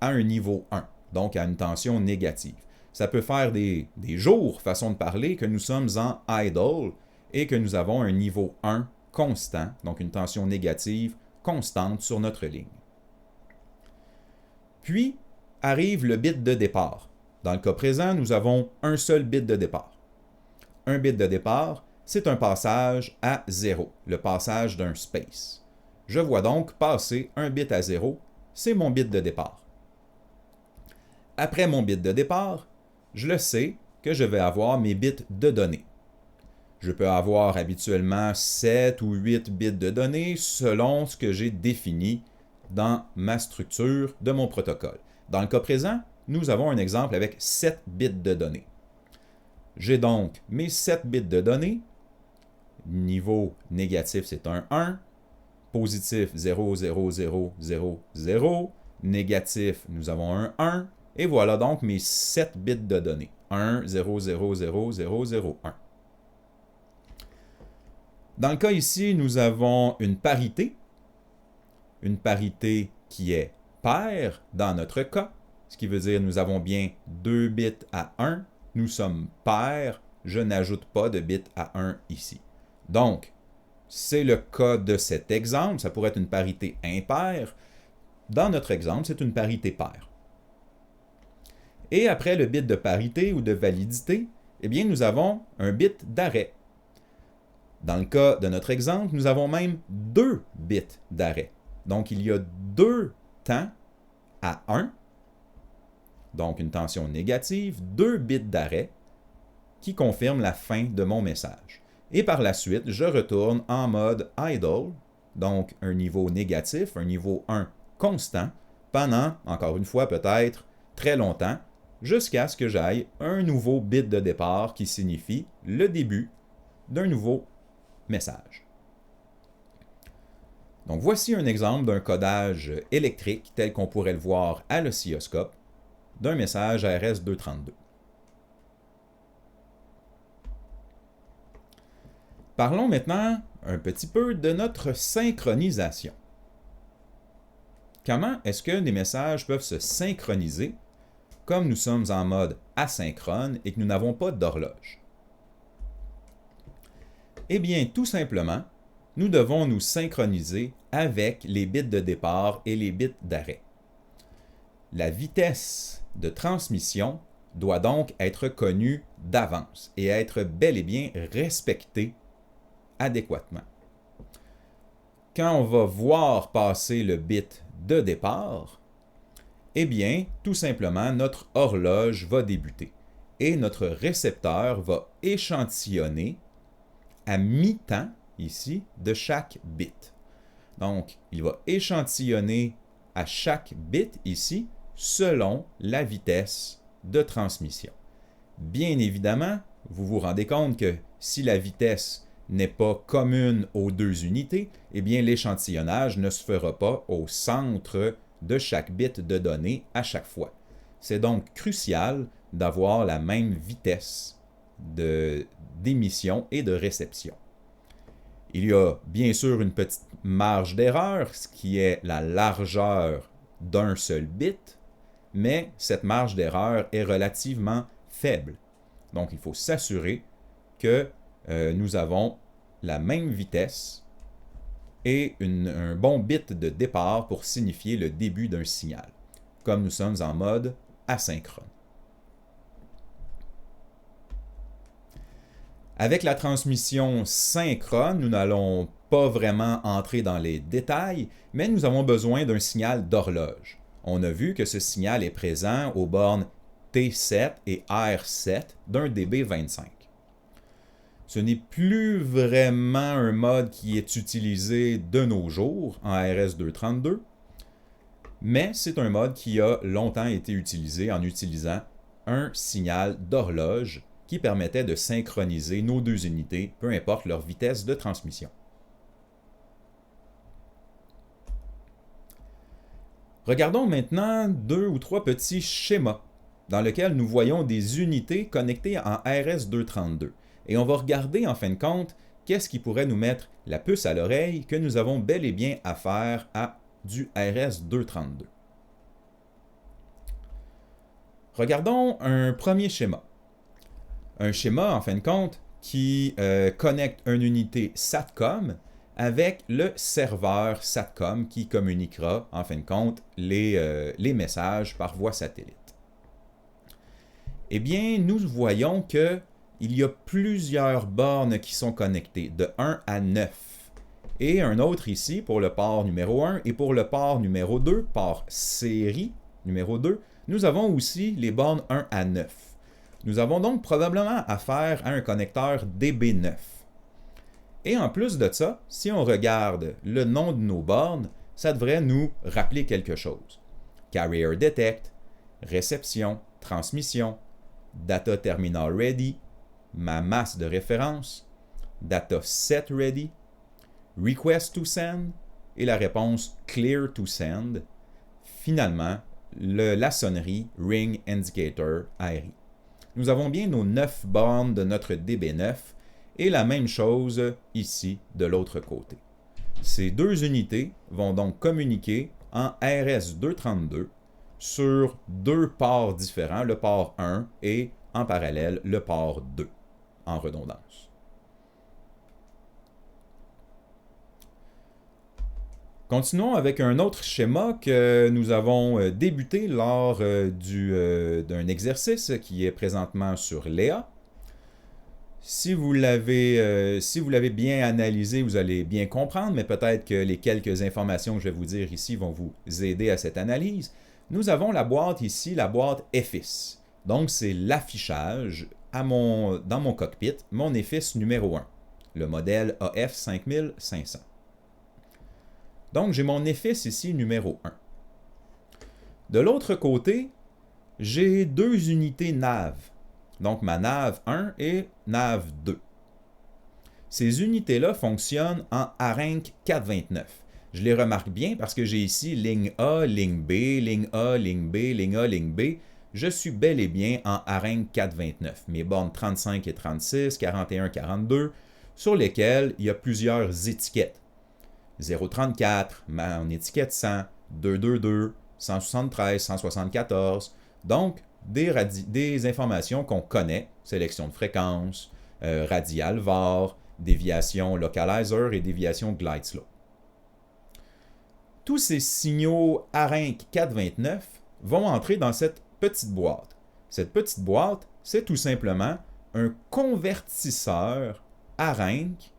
à un niveau 1. donc à une tension négative. Ça peut faire des jours, façon de parler, que nous sommes en idle et que nous avons un niveau 1 constant, donc une tension négative constante sur notre ligne. Puis arrive le bit de départ. Dans le cas présent, nous avons un seul bit de départ. Un bit de départ, c'est un passage à 0, le passage d'un space. Je vois donc passer un bit à 0, c'est mon bit de départ. Après mon bit de départ, je le sais que je vais avoir mes bits de données. Je peux avoir habituellement 7 ou 8 bits de données selon ce que j'ai défini dans ma structure de mon protocole. Dans le cas présent, nous avons un exemple avec 7 bits de données. J'ai donc mes 7 bits de données. Niveau négatif, c'est un 1. Positif, 0, 0, 0, 0, 0. Négatif, nous avons un 1. Et voilà donc mes 7 bits de données. 1, 0, 0, 0, 0, 0, 1. Dans le cas ici, nous avons une parité qui est paire dans notre cas, ce qui veut dire que nous avons bien 2 bits à 1, nous sommes paires, je n'ajoute pas de bits à 1 ici. Donc, c'est le cas de cet exemple, ça pourrait être une parité impaire. Dans notre exemple, c'est une parité paire. Et après le bit de parité ou de validité, eh bien, nous avons un bit d'arrêt. Dans le cas de notre exemple, nous avons même 2 bits d'arrêt. Donc, il y a 2 temps à 1, donc une tension négative, 2 bits d'arrêt qui confirment la fin de mon message. Et par la suite, je retourne en mode idle, donc un niveau négatif, un niveau 1 constant, pendant, encore une fois, peut-être très longtemps, jusqu'à ce que j'aille un nouveau bit de départ qui signifie le début d'un nouveau message. Donc voici un exemple d'un codage électrique tel qu'on pourrait le voir à l'oscilloscope d'un message RS-232. Parlons maintenant un petit peu de notre synchronisation. Comment est-ce que les messages peuvent se synchroniser comme nous sommes en mode asynchrone et que nous n'avons pas d'horloge? Eh bien, tout simplement, nous devons nous synchroniser avec les bits de départ et les bits d'arrêt. La vitesse de transmission doit donc être connue d'avance et être bel et bien respectée adéquatement. Quand on va voir passer le bit de départ, eh bien, tout simplement, notre horloge va débuter et notre récepteur va échantillonner à mi-temps, ici, de chaque bit. Donc, il va échantillonner à chaque bit, ici, selon la vitesse de transmission. Bien évidemment, vous vous rendez compte que si la vitesse n'est pas commune aux deux unités, eh bien l'échantillonnage ne se fera pas au centre de chaque bit de données à chaque fois. C'est donc crucial d'avoir la même vitesse d'émission et de réception. Il y a bien sûr une petite marge d'erreur, ce qui est la largeur d'un seul bit, mais cette marge d'erreur est relativement faible. Donc il faut s'assurer que nous avons la même vitesse et un bon bit de départ pour signifier le début d'un signal, comme nous sommes en mode asynchrone. Avec la transmission synchrone, nous n'allons pas vraiment entrer dans les détails, mais nous avons besoin d'un signal d'horloge. On a vu que ce signal est présent aux bornes T7 et R7 d'un dB25. Ce n'est plus vraiment un mode qui est utilisé de nos jours en RS-232, mais c'est un mode qui a longtemps été utilisé en utilisant un signal d'horloge qui permettait de synchroniser nos deux unités, peu importe leur vitesse de transmission. Regardons maintenant 2 ou 3 petits schémas dans lesquels nous voyons des unités connectées en RS-232. Et on va regarder en fin de compte qu'est-ce qui pourrait nous mettre la puce à l'oreille que nous avons bel et bien à, à du RS-232. Regardons un premier schéma. Un schéma, en fin de compte, qui connecte une unité SATCOM avec le serveur SATCOM qui communiquera, en fin de compte, les messages par voie satellite. Eh bien, nous voyons qu'il y a plusieurs bornes qui sont connectées, de 1 à 9. Et un autre ici pour le port numéro 1 et pour le port numéro 2, port série numéro 2, nous avons aussi les bornes 1 à 9. Nous avons donc probablement affaire à un connecteur DB9. Et en plus de ça, si on regarde le nom de nos bornes, ça devrait nous rappeler quelque chose. Carrier Detect, réception, transmission, Data Terminal Ready, ma masse de référence, Data Set Ready, Request to Send et la réponse Clear to Send. Finalement, la sonnerie Ring Indicator ARI. Nous avons bien nos 9 bornes de notre DB9 et la même chose ici de l'autre côté. Ces deux unités vont donc communiquer en RS-232 sur deux ports différents, le port 1 et en parallèle le port 2, en redondance. Continuons avec un autre schéma que nous avons débuté lors d'un exercice qui est présentement sur Léa. Si vous l'avez bien analysé, vous allez bien comprendre, mais peut-être que les quelques informations que je vais vous dire ici vont vous aider à cette analyse. Nous avons la boîte ici, la boîte EFIS. Donc, c'est l'affichage dans mon cockpit, mon EFIS numéro 1, le modèle AF5500. Donc, j'ai mon EFIS ici numéro 1. De l'autre côté, j'ai deux unités NAV. Donc, ma NAV 1 et NAV 2. Ces unités-là fonctionnent en ARINC 429. Je les remarque bien parce que j'ai ici ligne A, ligne B, ligne A, ligne B, ligne A, ligne B. Je suis bel et bien en ARINC 429. Mes bornes 35 et 36, 41, 42, sur lesquelles il y a plusieurs étiquettes. 034, mon étiquette 100, 222, 173, 174. Donc, des informations qu'on connaît, sélection de fréquence, radial VAR, déviation localizer et déviation glide slope. Tous ces signaux ARINC 429 vont entrer dans cette petite boîte. Cette petite boîte, c'est tout simplement un convertisseur ARINC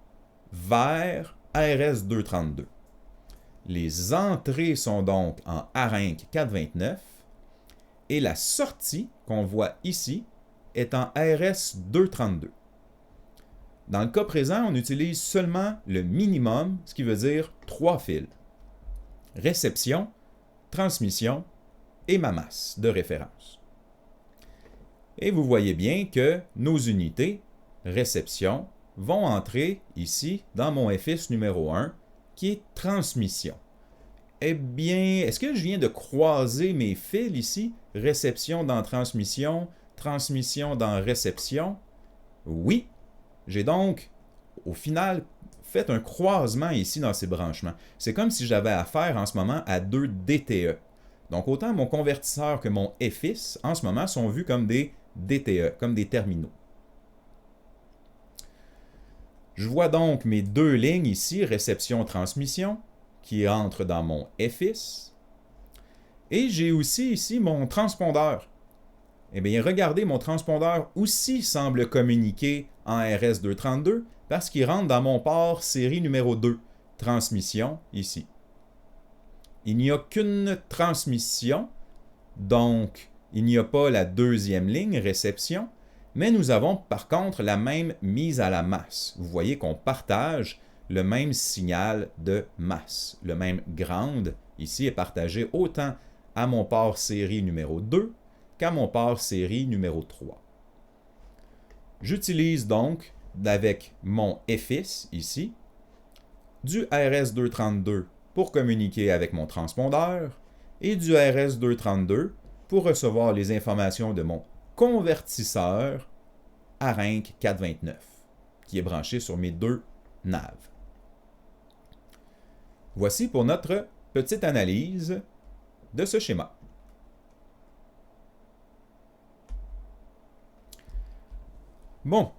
vers RS-232. Les entrées sont donc en ARINC 429 et la sortie qu'on voit ici est en RS-232. Dans le cas présent, on utilise seulement le minimum, ce qui veut dire 3 fils. Réception, transmission et ma masse de référence. Et vous voyez bien que nos unités, réception, vont entrer ici dans mon EFIS numéro 1, qui est transmission. Eh bien, est-ce que je viens de croiser mes fils ici? Réception dans transmission, transmission dans réception? Oui. J'ai donc, au final, fait un croisement ici dans ces branchements. C'est comme si j'avais affaire en ce moment à deux DTE. Donc, autant mon convertisseur que mon EFIS, en ce moment, sont vus comme des DTE, comme des terminaux. Je vois donc mes deux lignes ici, réception-transmission, qui entrent dans mon EFIS. Et j'ai aussi ici mon transpondeur. Eh bien, regardez, mon transpondeur aussi semble communiquer en RS-232 parce qu'il rentre dans mon port série numéro 2, transmission, ici. Il n'y a qu'une transmission, donc il n'y a pas la deuxième ligne, réception, mais nous avons par contre la même mise à la masse. Vous voyez qu'on partage le même signal de masse. Le même ground, ici, est partagé autant à mon port série numéro 2 qu'à mon port série numéro 3. J'utilise donc, avec mon EFIS, ici, du RS-232 pour communiquer avec mon transpondeur et du RS-232 pour recevoir les informations de mon convertisseur ARINC 429, qui est branché sur mes deux NAV. Voici pour notre petite analyse de ce schéma. Bon,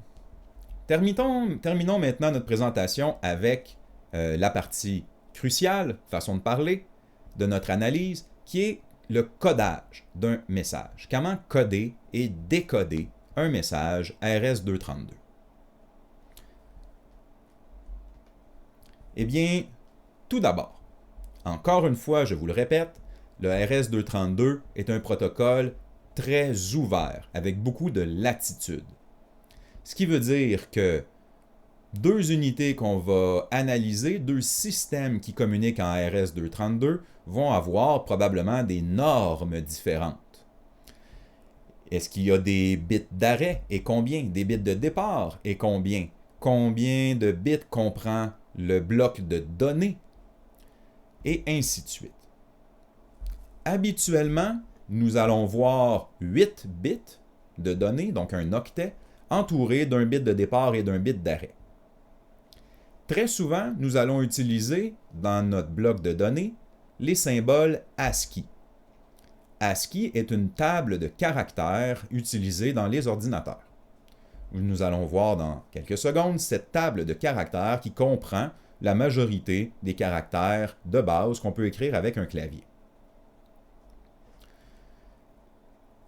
terminons maintenant notre présentation avec la partie cruciale, façon de parler, de notre analyse, qui est le codage d'un message. Comment coder et décoder un message RS-232. Eh bien, tout d'abord, encore une fois, je vous le répète, le RS-232 est un protocole très ouvert, avec beaucoup de latitude. Ce qui veut dire que deux unités qu'on va analyser, deux systèmes qui communiquent en RS-232, vont avoir probablement des normes différentes. Est-ce qu'il y a des bits d'arrêt et combien? Des bits de départ et combien? Combien de bits comprend le bloc de données? Et ainsi de suite. Habituellement, nous allons voir 8 bits de données, donc un octet, entouré d'un bit de départ et d'un bit d'arrêt. Très souvent, nous allons utiliser, dans notre bloc de données, les symboles ASCII. ASCII est une table de caractères utilisée dans les ordinateurs. Nous allons voir dans quelques secondes cette table de caractères qui comprend la majorité des caractères de base qu'on peut écrire avec un clavier.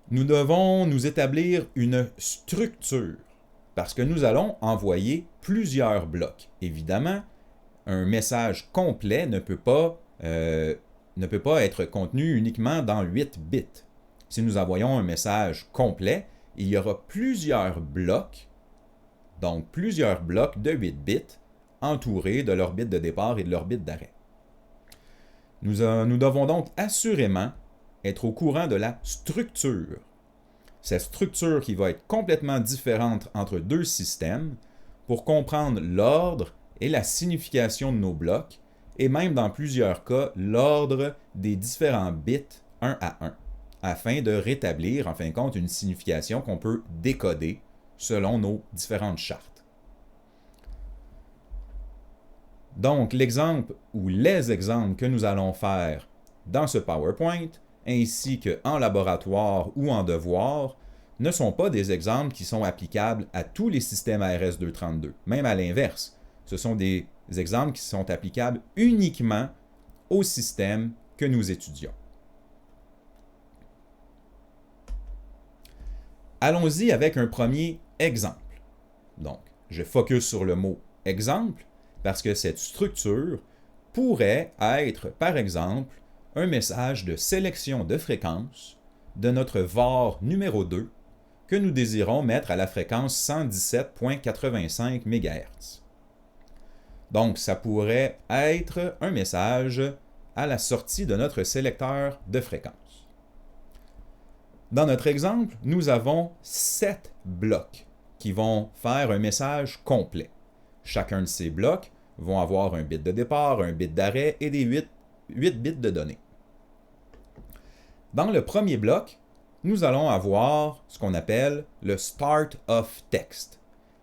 Nous devons nous établir une structure parce que nous allons envoyer plusieurs blocs. Évidemment, un message complet ne peut pas être contenu uniquement dans 8 bits. Si nous envoyons un message complet, il y aura plusieurs blocs, donc plusieurs blocs de 8 bits entourés de leur bit de départ et de leur bit d'arrêt. Nous devons donc assurément être au courant de la structure. Cette structure qui va être complètement différente entre deux systèmes pour comprendre l'ordre et la signification de nos blocs, et même dans plusieurs cas, l'ordre des différents bits un à un, afin de rétablir en fin de compte une signification qu'on peut décoder selon nos différentes chartes. Donc, l'exemple ou les exemples que nous allons faire dans ce PowerPoint, ainsi qu'en laboratoire ou en devoir, ne sont pas des exemples qui sont applicables à tous les systèmes RS-232, même à l'inverse. Ce sont des exemples qui sont applicables uniquement au système que nous étudions. Allons-y avec un premier exemple. Donc, je focus sur le mot « exemple » parce que cette structure pourrait être, par exemple, un message de sélection de fréquence de notre VAR numéro 2 que nous désirons mettre à la fréquence 117.85 MHz. Donc, ça pourrait être un message à la sortie de notre sélecteur de fréquence. Dans notre exemple, nous avons 7 blocs qui vont faire un message complet. Chacun de ces blocs vont avoir un bit de départ, un bit d'arrêt et des 8 bits de données. Dans le premier bloc, nous allons avoir ce qu'on appelle le Start of Text,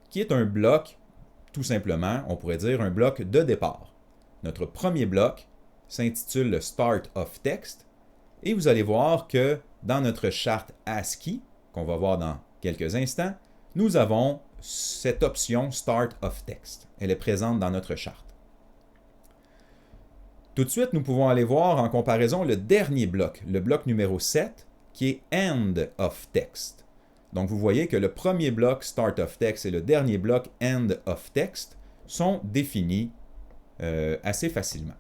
qui est un bloc, tout simplement, on pourrait dire un bloc de départ. Notre premier bloc s'intitule le Start of Text, et vous allez voir que dans notre charte ASCII, qu'on va voir dans quelques instants, nous avons cette option Start of Text. Elle est présente dans notre charte. Tout de suite, nous pouvons aller voir en comparaison le dernier bloc, le bloc numéro 7, qui est End of Text. Donc, vous voyez que le premier bloc Start of Text et le dernier bloc End of Text sont définis assez facilement.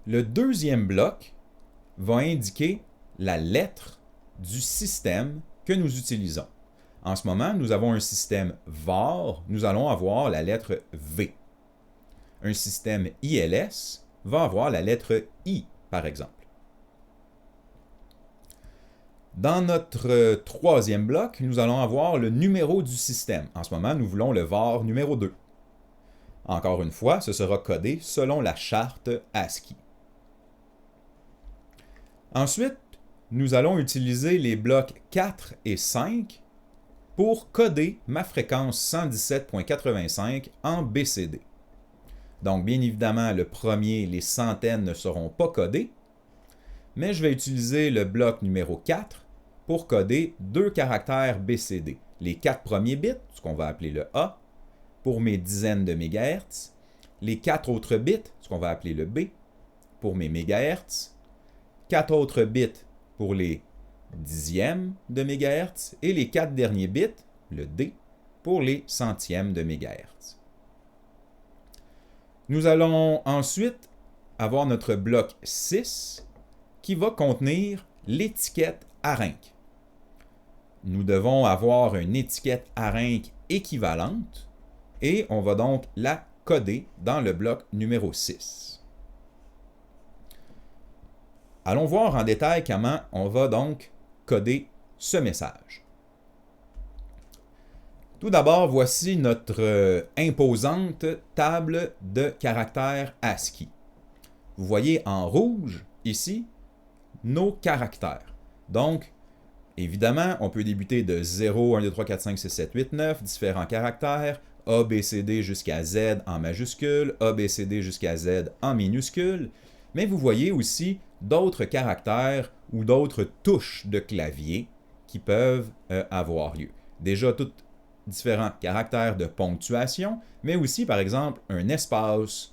Le deuxième bloc va indiquer la lettre du système que nous utilisons. En ce moment, nous avons un système VAR, nous allons avoir la lettre V. Un système ILS va avoir la lettre I, par exemple. Dans notre troisième bloc, nous allons avoir le numéro du système. En ce moment, nous voulons le VAR numéro 2. Encore une fois, ce sera codé selon la charte ASCII. Ensuite, nous allons utiliser les blocs 4 et 5 pour coder ma fréquence 117.85 en BCD. Donc, bien évidemment, le premier, les centaines ne seront pas codés, mais je vais utiliser le bloc numéro 4 pour coder deux caractères BCD, les 4 premiers bits, ce qu'on va appeler le A, pour mes dizaines de mégahertz, les 4 autres bits, ce qu'on va appeler le B, pour mes mégahertz, 4 autres bits pour les dixièmes de mégahertz, et les 4 derniers bits, le D, pour les centièmes de mégahertz. Nous allons ensuite avoir notre bloc 6 qui va contenir l'étiquette ARINC. Nous devons avoir une étiquette ARINC équivalente et on va donc la coder dans le bloc numéro 6. Allons voir en détail comment on va donc coder ce message. Tout d'abord, voici notre imposante table de caractères ASCII. Vous voyez en rouge, ici, nos caractères. Donc, évidemment, on peut débuter de 0, 1, 2, 3, 4, 5, 6, 7, 8, 9, différents caractères, A, B, C, D jusqu'à Z en majuscule, A, B, C, D jusqu'à Z en minuscule, mais vous voyez aussi d'autres caractères ou d'autres touches de clavier qui peuvent avoir lieu. Déjà, tous différents caractères de ponctuation, mais aussi, par exemple, un espace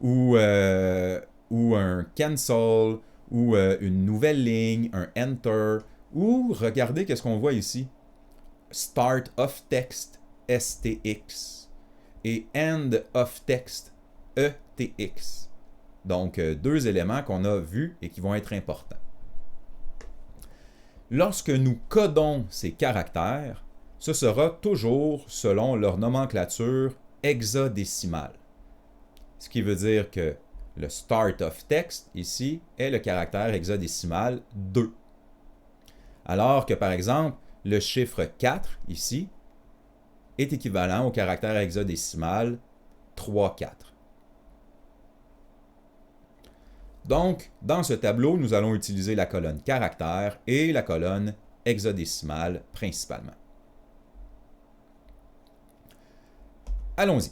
ou un cancel ou une nouvelle ligne, un enter, ou regardez qu'est-ce qu'on voit ici. Start of text, STX, et end of text, ETX. Donc, deux éléments qu'on a vus et qui vont être importants. Lorsque nous codons ces caractères, ce sera toujours selon leur nomenclature hexadécimale. Ce qui veut dire que le start of text, ici, est le caractère hexadécimal 2. Alors que, par exemple, le chiffre 4, ici, est équivalent au caractère hexadécimal 3, 4. Donc, dans ce tableau, nous allons utiliser la colonne caractère et la colonne hexadécimale principalement. Allons-y.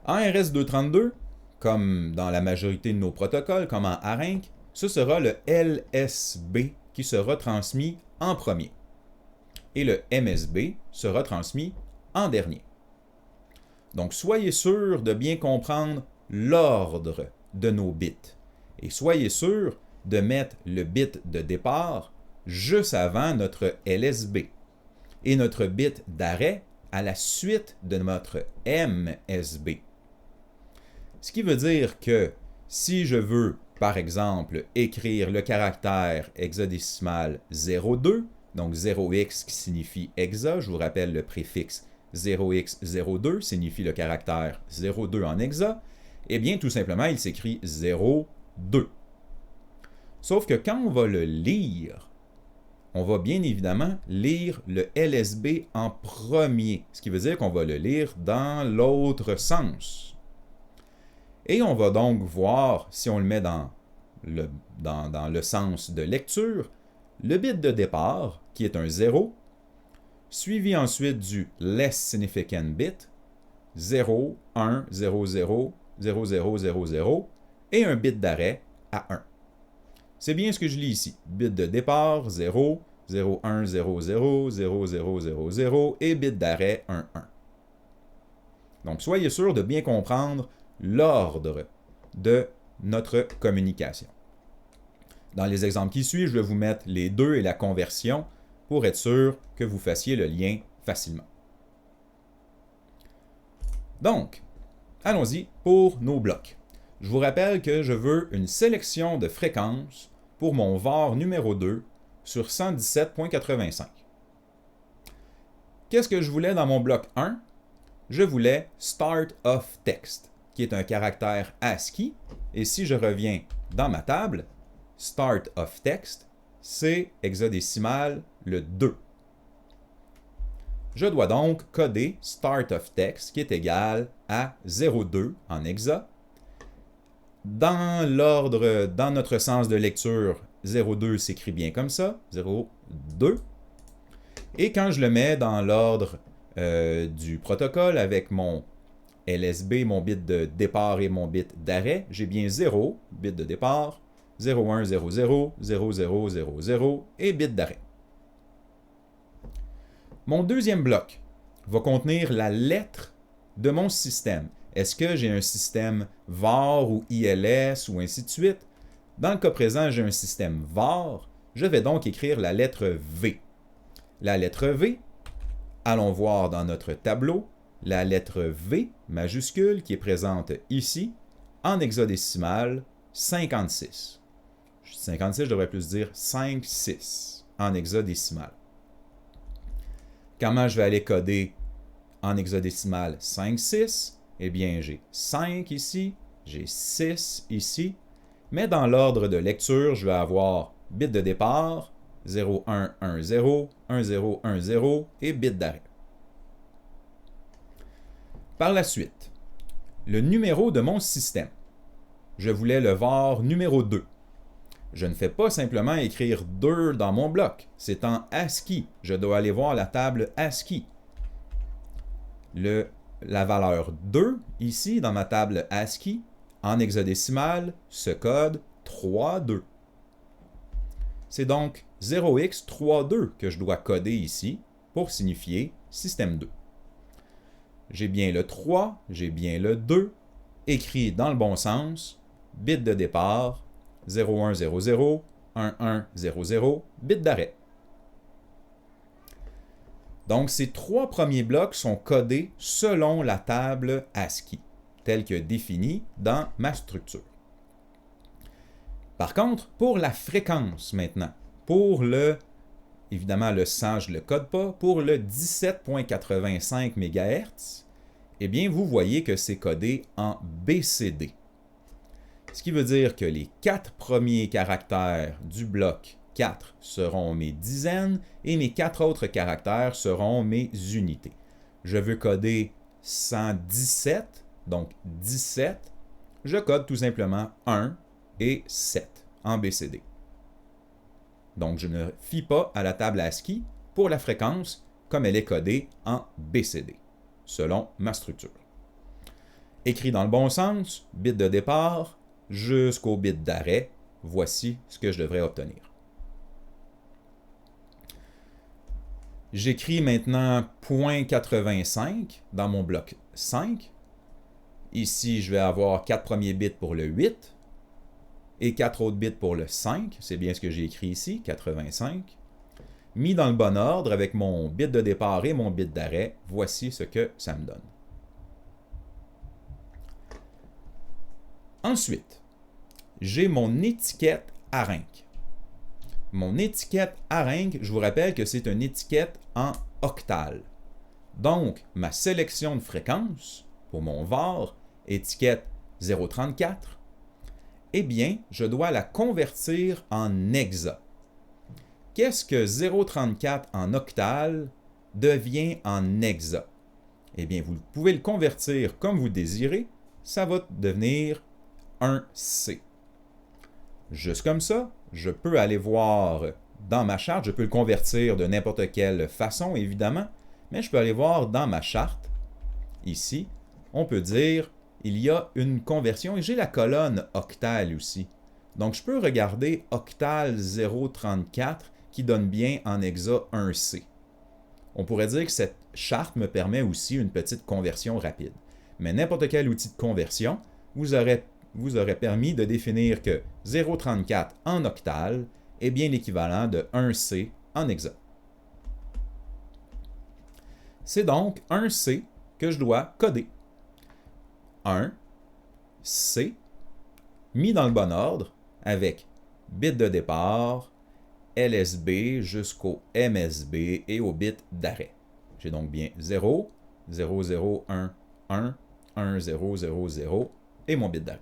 En RS-232, comme dans la majorité de nos protocoles, comme en ARINC, ce sera le LSB qui sera transmis en premier. Et le MSB sera transmis en dernier. Donc, soyez sûr de bien comprendre l'ordre de nos bits. Et soyez sûr de mettre le bit de départ juste avant notre LSB et notre bit d'arrêt à la suite de notre MSB. Ce qui veut dire que si je veux, par exemple, écrire le caractère hexadécimal 02, donc 0x qui signifie hexa, je vous rappelle le préfixe 0x02 signifie le caractère 02 en hexa, eh bien tout simplement il s'écrit 02. Sauf que quand on va le lire, on va bien évidemment lire le LSB en premier, ce qui veut dire qu'on va le lire dans l'autre sens. Et on va donc voir, si on le met dans le sens de lecture, le bit de départ, qui est un 0, suivi ensuite du less significant bit, 0, 1, 0, 0, 0, 0, 0, 0, et un bit d'arrêt à 1. C'est bien ce que je lis ici. Bit de départ, 0, 0, 1, 0, 0, 0, 0, 0, 0, et bit d'arrêt, 1, 1. Donc, soyez sûr de bien comprendre l'ordre de notre communication. Dans les exemples qui suivent, je vais vous mettre les deux et la conversion pour être sûr que vous fassiez le lien facilement. Donc, allons-y pour nos blocs. Je vous rappelle que je veux une sélection de fréquences pour mon var numéro 2 sur 117.85. Qu'est-ce que je voulais dans mon bloc 1? Je voulais start of text, qui est un caractère ASCII. Et si je reviens dans ma table, start of text, c'est hexadécimal le 2. Je dois donc coder start of text qui est égal à 0,2 en hexa. Dans l'ordre, dans notre sens de lecture, 0,2 s'écrit bien comme ça, 0,2. Et quand je le mets dans l'ordre du protocole avec mon LSB, mon bit de départ et mon bit d'arrêt, j'ai bien 0, bit de départ, 0,1, 0,0, 0,0, 0,0 et bit d'arrêt. Mon deuxième bloc va contenir la lettre de mon système. Est-ce que j'ai un système var ou ILS ou ainsi de suite? Dans le cas présent, j'ai un système var. Je vais donc écrire la lettre V. La lettre V, allons voir dans notre tableau la lettre V majuscule qui est présente ici en hexadécimal 56. 56, je devrais plus dire 5, 6 en hexadécimal. Comment je vais aller coder en hexadécimal 5, 6? Eh bien, j'ai 5 ici, j'ai 6 ici, mais dans l'ordre de lecture, je vais avoir bit de départ, 0, 1, 1, 0, 1, 0, 1, 0 et bit d'arrêt. Par la suite, le numéro de mon système. Je voulais le var numéro 2. Je ne fais pas simplement écrire 2 dans mon bloc. C'est en ASCII. Je dois aller voir la table ASCII. La valeur 2, ici, dans ma table ASCII, en hexadécimal, se code 3,2. C'est donc 0x32 que je dois coder ici pour signifier système 2. J'ai bien le 3, j'ai bien le 2, écrit dans le bon sens, bit de départ, 0100, 1100, bit d'arrêt. Donc, ces trois premiers blocs sont codés selon la table ASCII, telle que définie dans ma structure. Par contre, pour la fréquence maintenant, pour évidemment le 100, je ne le code pas, pour le 17.85 MHz, eh bien, vous voyez que c'est codé en BCD. Ce qui veut dire que les 4 premiers caractères du bloc 4 seront mes dizaines et mes 4 autres caractères seront mes unités. Je veux coder 117, donc 17. Je code tout simplement 1 et 7 en BCD. Donc, je ne fie pas à la table ASCII pour la fréquence comme elle est codée en BCD, selon ma structure. Écrit dans le bon sens, bit de départ jusqu'au bit d'arrêt, voici ce que je devrais obtenir. J'écris maintenant .85 dans mon bloc 5. Ici, je vais avoir 4 premiers bits pour le 8 et 4 autres bits pour le 5. C'est bien ce que j'ai écrit ici, 85. Mis dans le bon ordre avec mon bit de départ et mon bit d'arrêt, voici ce que ça me donne. Ensuite, j'ai mon étiquette ARINC. Mon étiquette ARINC, je vous rappelle que c'est une étiquette en octal. Donc, ma sélection de fréquence pour mon var, étiquette 034, eh bien, je dois la convertir en hexa. Qu'est-ce que 034 en octal devient en hexa? Eh bien, vous pouvez le convertir comme vous désirez, ça va devenir un C. Juste comme ça, je peux aller voir dans ma charte, je peux le convertir de n'importe quelle façon, évidemment, mais je peux aller voir dans ma charte, ici, on peut dire, il y a une conversion, et j'ai la colonne octal aussi. Donc, je peux regarder octal 034 qui donne bien en hexa 1C. On pourrait dire que cette charte me permet aussi une petite conversion rapide. Mais n'importe quel outil de conversion vous aurait permis de définir que 034 en octal est bien l'équivalent de 1C en hexa. C'est donc 1C que je dois coder. 1, C, mis dans le bon ordre, avec bit de départ, LSB jusqu'au MSB et au bit d'arrêt. J'ai donc bien 0, 0, 0, 1, 1, 1, 0, 0, 0 et mon bit d'arrêt.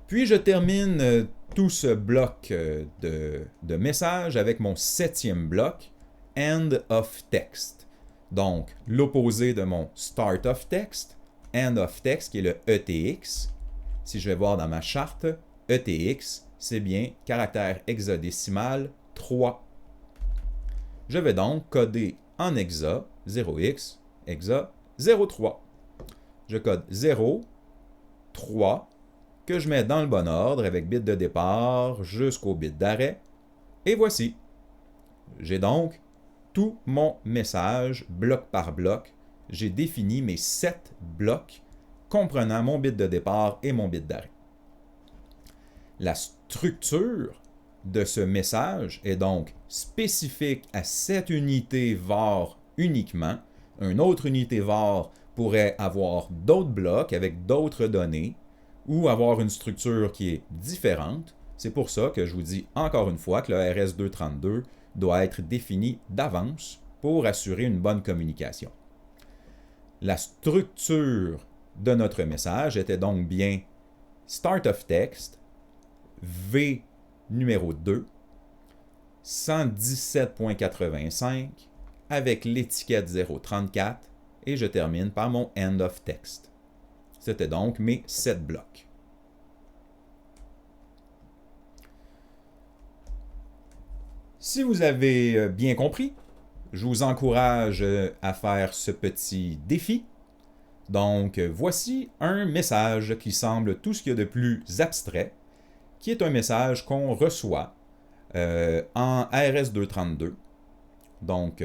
Puis je termine tout ce bloc de messages avec mon 7e bloc, End of Text. Donc, l'opposé de mon Start of Text, End of Text qui est le ETX. Si je vais voir dans ma charte, ETX, c'est bien caractère hexadécimal 3. Je vais donc coder en hexa 0x, hexa 03. Je code 0, 3, que je mets dans le bon ordre avec bit de départ jusqu'au bit d'arrêt. Et voici. J'ai donc tout mon message, bloc par bloc. J'ai défini mes 7 blocs comprenant mon bit de départ et mon bit d'arrêt. La structure de ce message est donc spécifique à cette unité var uniquement. Une autre unité var pourrait avoir d'autres blocs avec d'autres données ou avoir une structure qui est différente. C'est pour ça que je vous dis encore une fois que le RS-232 doit être défini d'avance pour assurer une bonne communication. La structure de notre message était donc bien Start of Text, V numéro 2, 117.85 avec l'étiquette 034 et je termine par mon End of Text. C'était donc mes 7 blocs. Si vous avez bien compris, je vous encourage à faire ce petit défi. Donc, voici un message qui semble tout ce qu'il y a de plus abstrait, qui est un message qu'on reçoit en RS-232. Donc,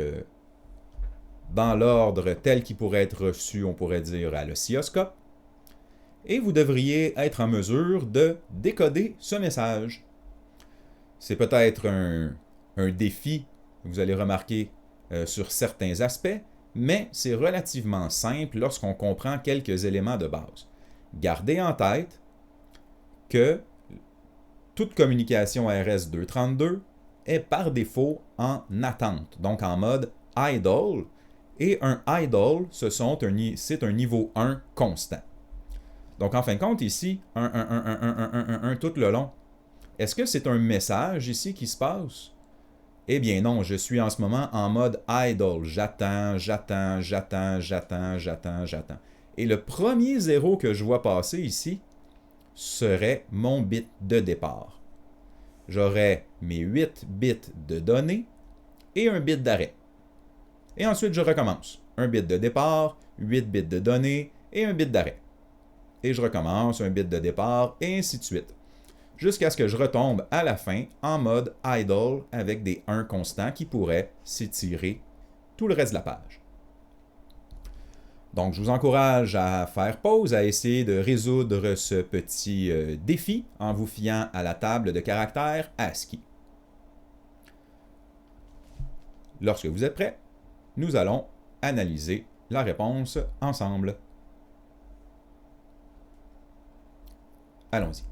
dans l'ordre tel qu'il pourrait être reçu, on pourrait dire à l'oscilloscope. Et vous devriez être en mesure de décoder ce message. C'est peut-être un défi, vous allez remarquer, sur certains aspects, mais c'est relativement simple lorsqu'on comprend quelques éléments de base. Gardez en tête que toute communication RS-232 est par défaut en attente, donc en mode idle, et un idle, c'est un niveau 1 constant. Donc en fin de compte, ici, 1 tout le long. Est-ce que c'est un message ici qui se passe? Eh bien non, je suis en ce moment en mode idle. J'attends. Et le premier 0 que je vois passer ici serait mon bit de départ. J'aurai mes 8 bits de données et un bit d'arrêt. Et ensuite, je recommence. Un bit de départ, 8 bits de données et un bit d'arrêt. Et je recommence, un bit de départ, et ainsi de suite. Jusqu'à ce que je retombe à la fin en mode idle avec des 1 constants qui pourraient s'étirer tout le reste de la page. Donc, je vous encourage à faire pause, à essayer de résoudre ce petit défi en vous fiant à la table de caractères ASCII. Lorsque vous êtes prêts, nous allons analyser la réponse ensemble. Allons-y.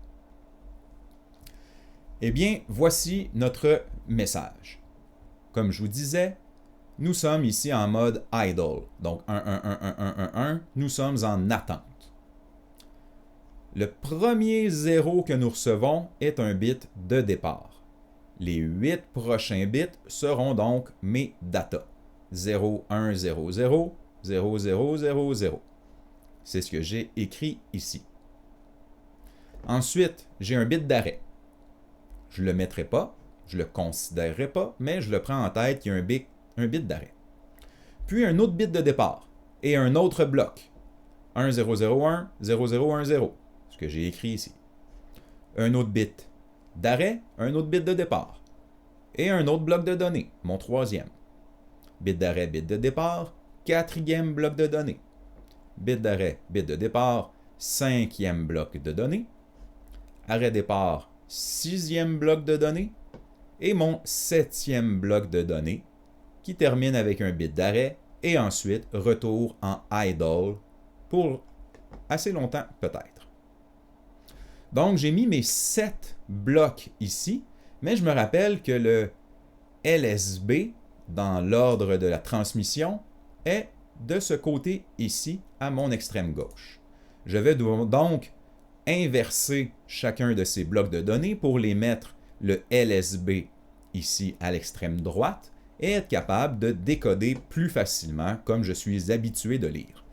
Eh bien, voici notre message. Comme je vous disais, nous sommes ici en mode idle. Donc 1, nous sommes en attente. Le premier 0 que nous recevons est un bit de départ. Les 8 prochains bits seront donc mes data. 0, 1, 0, 0, 0, 0, 0, 0. C'est ce que j'ai écrit ici. Ensuite, j'ai un bit d'arrêt. Je ne le mettrai pas, je ne le considérerai pas, mais je le prends en tête qu'il y a un bit d'arrêt. Puis un autre bit de départ et un autre bloc. 1001, 0010, ce que j'ai écrit ici. Un autre bit d'arrêt, un autre bit de départ. Et un autre bloc de données, mon troisième. Bit d'arrêt, bit de départ, quatrième bloc de données. Bit d'arrêt, bit de départ, cinquième bloc de données. Arrêt départ, sixième bloc de données. Et mon septième bloc de données qui termine avec un bit d'arrêt et ensuite retour en idle pour assez longtemps peut-être. Donc j'ai mis mes 7 blocs ici, mais je me rappelle que le LSB dans l'ordre de la transmission est de ce côté ici à mon extrême gauche. Je vais donc inverser chacun de ces blocs de données pour les mettre le LSB ici à l'extrême droite et être capable de décoder plus facilement comme je suis habitué de lire.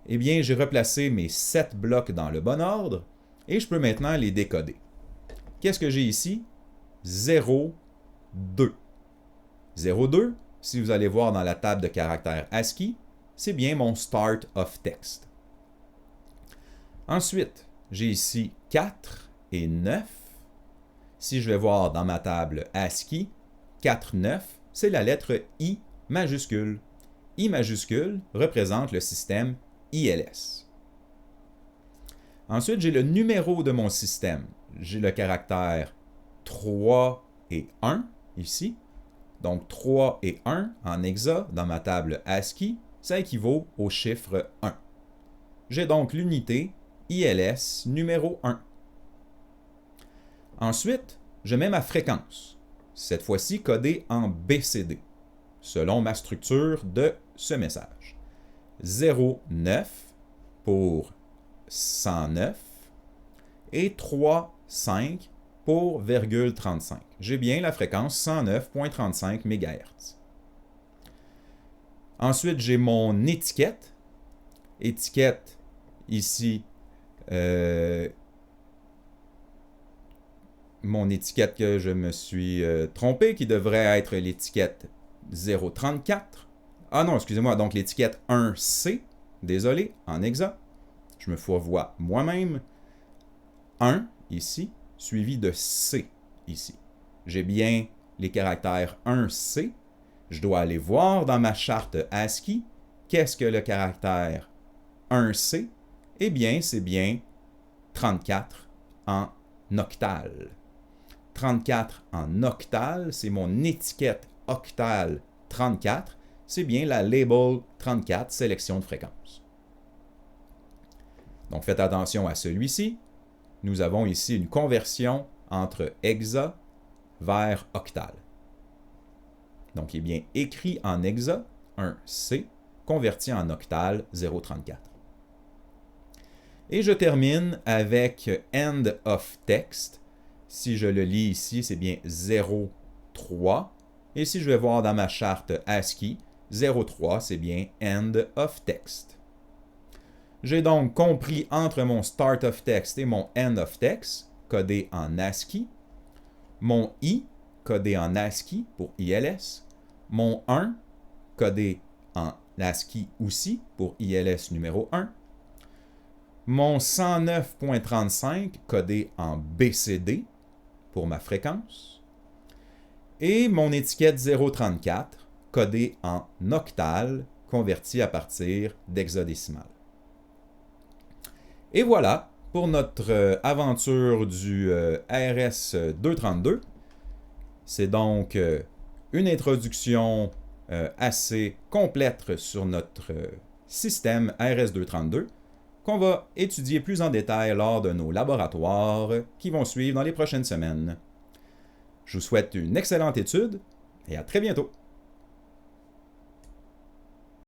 Eh bien, j'ai replacé mes 7 blocs dans le bon ordre et je peux maintenant les décoder. Qu'est-ce que j'ai ici? 0, 2. 0, 2, si vous allez voir dans la table de caractères ASCII, c'est bien mon Start of Text. Ensuite, j'ai ici 4 et 9. Si je vais voir dans ma table ASCII, 4, 9, c'est la lettre I majuscule. I majuscule représente le système ILS. Ensuite, j'ai le numéro de mon système. J'ai le caractère 3 et 1 ici. Donc 3 et 1 en hexa dans ma table ASCII, ça équivaut au chiffre 1. J'ai donc l'unité ILS numéro 1. Ensuite, je mets ma fréquence, cette fois-ci codée en BCD, selon ma structure de ce message. 0,9 pour 109 et 3,5 pour 0,35. J'ai bien la fréquence 109,35 MHz. Ensuite, j'ai mon étiquette. Étiquette, ici, mon étiquette que je me suis trompé, qui devrait être l'étiquette 034. Ah non, excusez-moi, donc l'étiquette 1C, désolé, en hexa. Je me fourvoie moi-même. 1, ici, suivi de C, ici. J'ai bien les caractères 1C. Je dois aller voir dans ma charte ASCII, qu'est-ce que le caractère 1C? Eh bien, c'est bien 34 en octal. 34 en octal, c'est mon étiquette octale 34. C'est bien la label 34, sélection de fréquence. Donc, faites attention à celui-ci. Nous avons ici une conversion entre hexa vers octal. Donc, il est bien écrit en hexa, 1C, converti en octal, 0,34. Et je termine avec end of text. Si je le lis ici, c'est bien 0,3. Et si je vais voir dans ma charte ASCII, 0,3, c'est bien end of text. J'ai donc compris entre mon start of text et mon end of text, codé en ASCII, mon I, codé en ASCII pour ILS, mon 1, codé en ASCII aussi pour ILS numéro 1, mon 109.35, codé en BCD pour ma fréquence, et mon étiquette 034, codé en octal, converti à partir d'hexadécimal. Et voilà pour notre aventure du RS-232. C'est donc une introduction assez complète sur notre système RS-232 qu'on va étudier plus en détail lors de nos laboratoires qui vont suivre dans les prochaines semaines. Je vous souhaite une excellente étude et à très bientôt.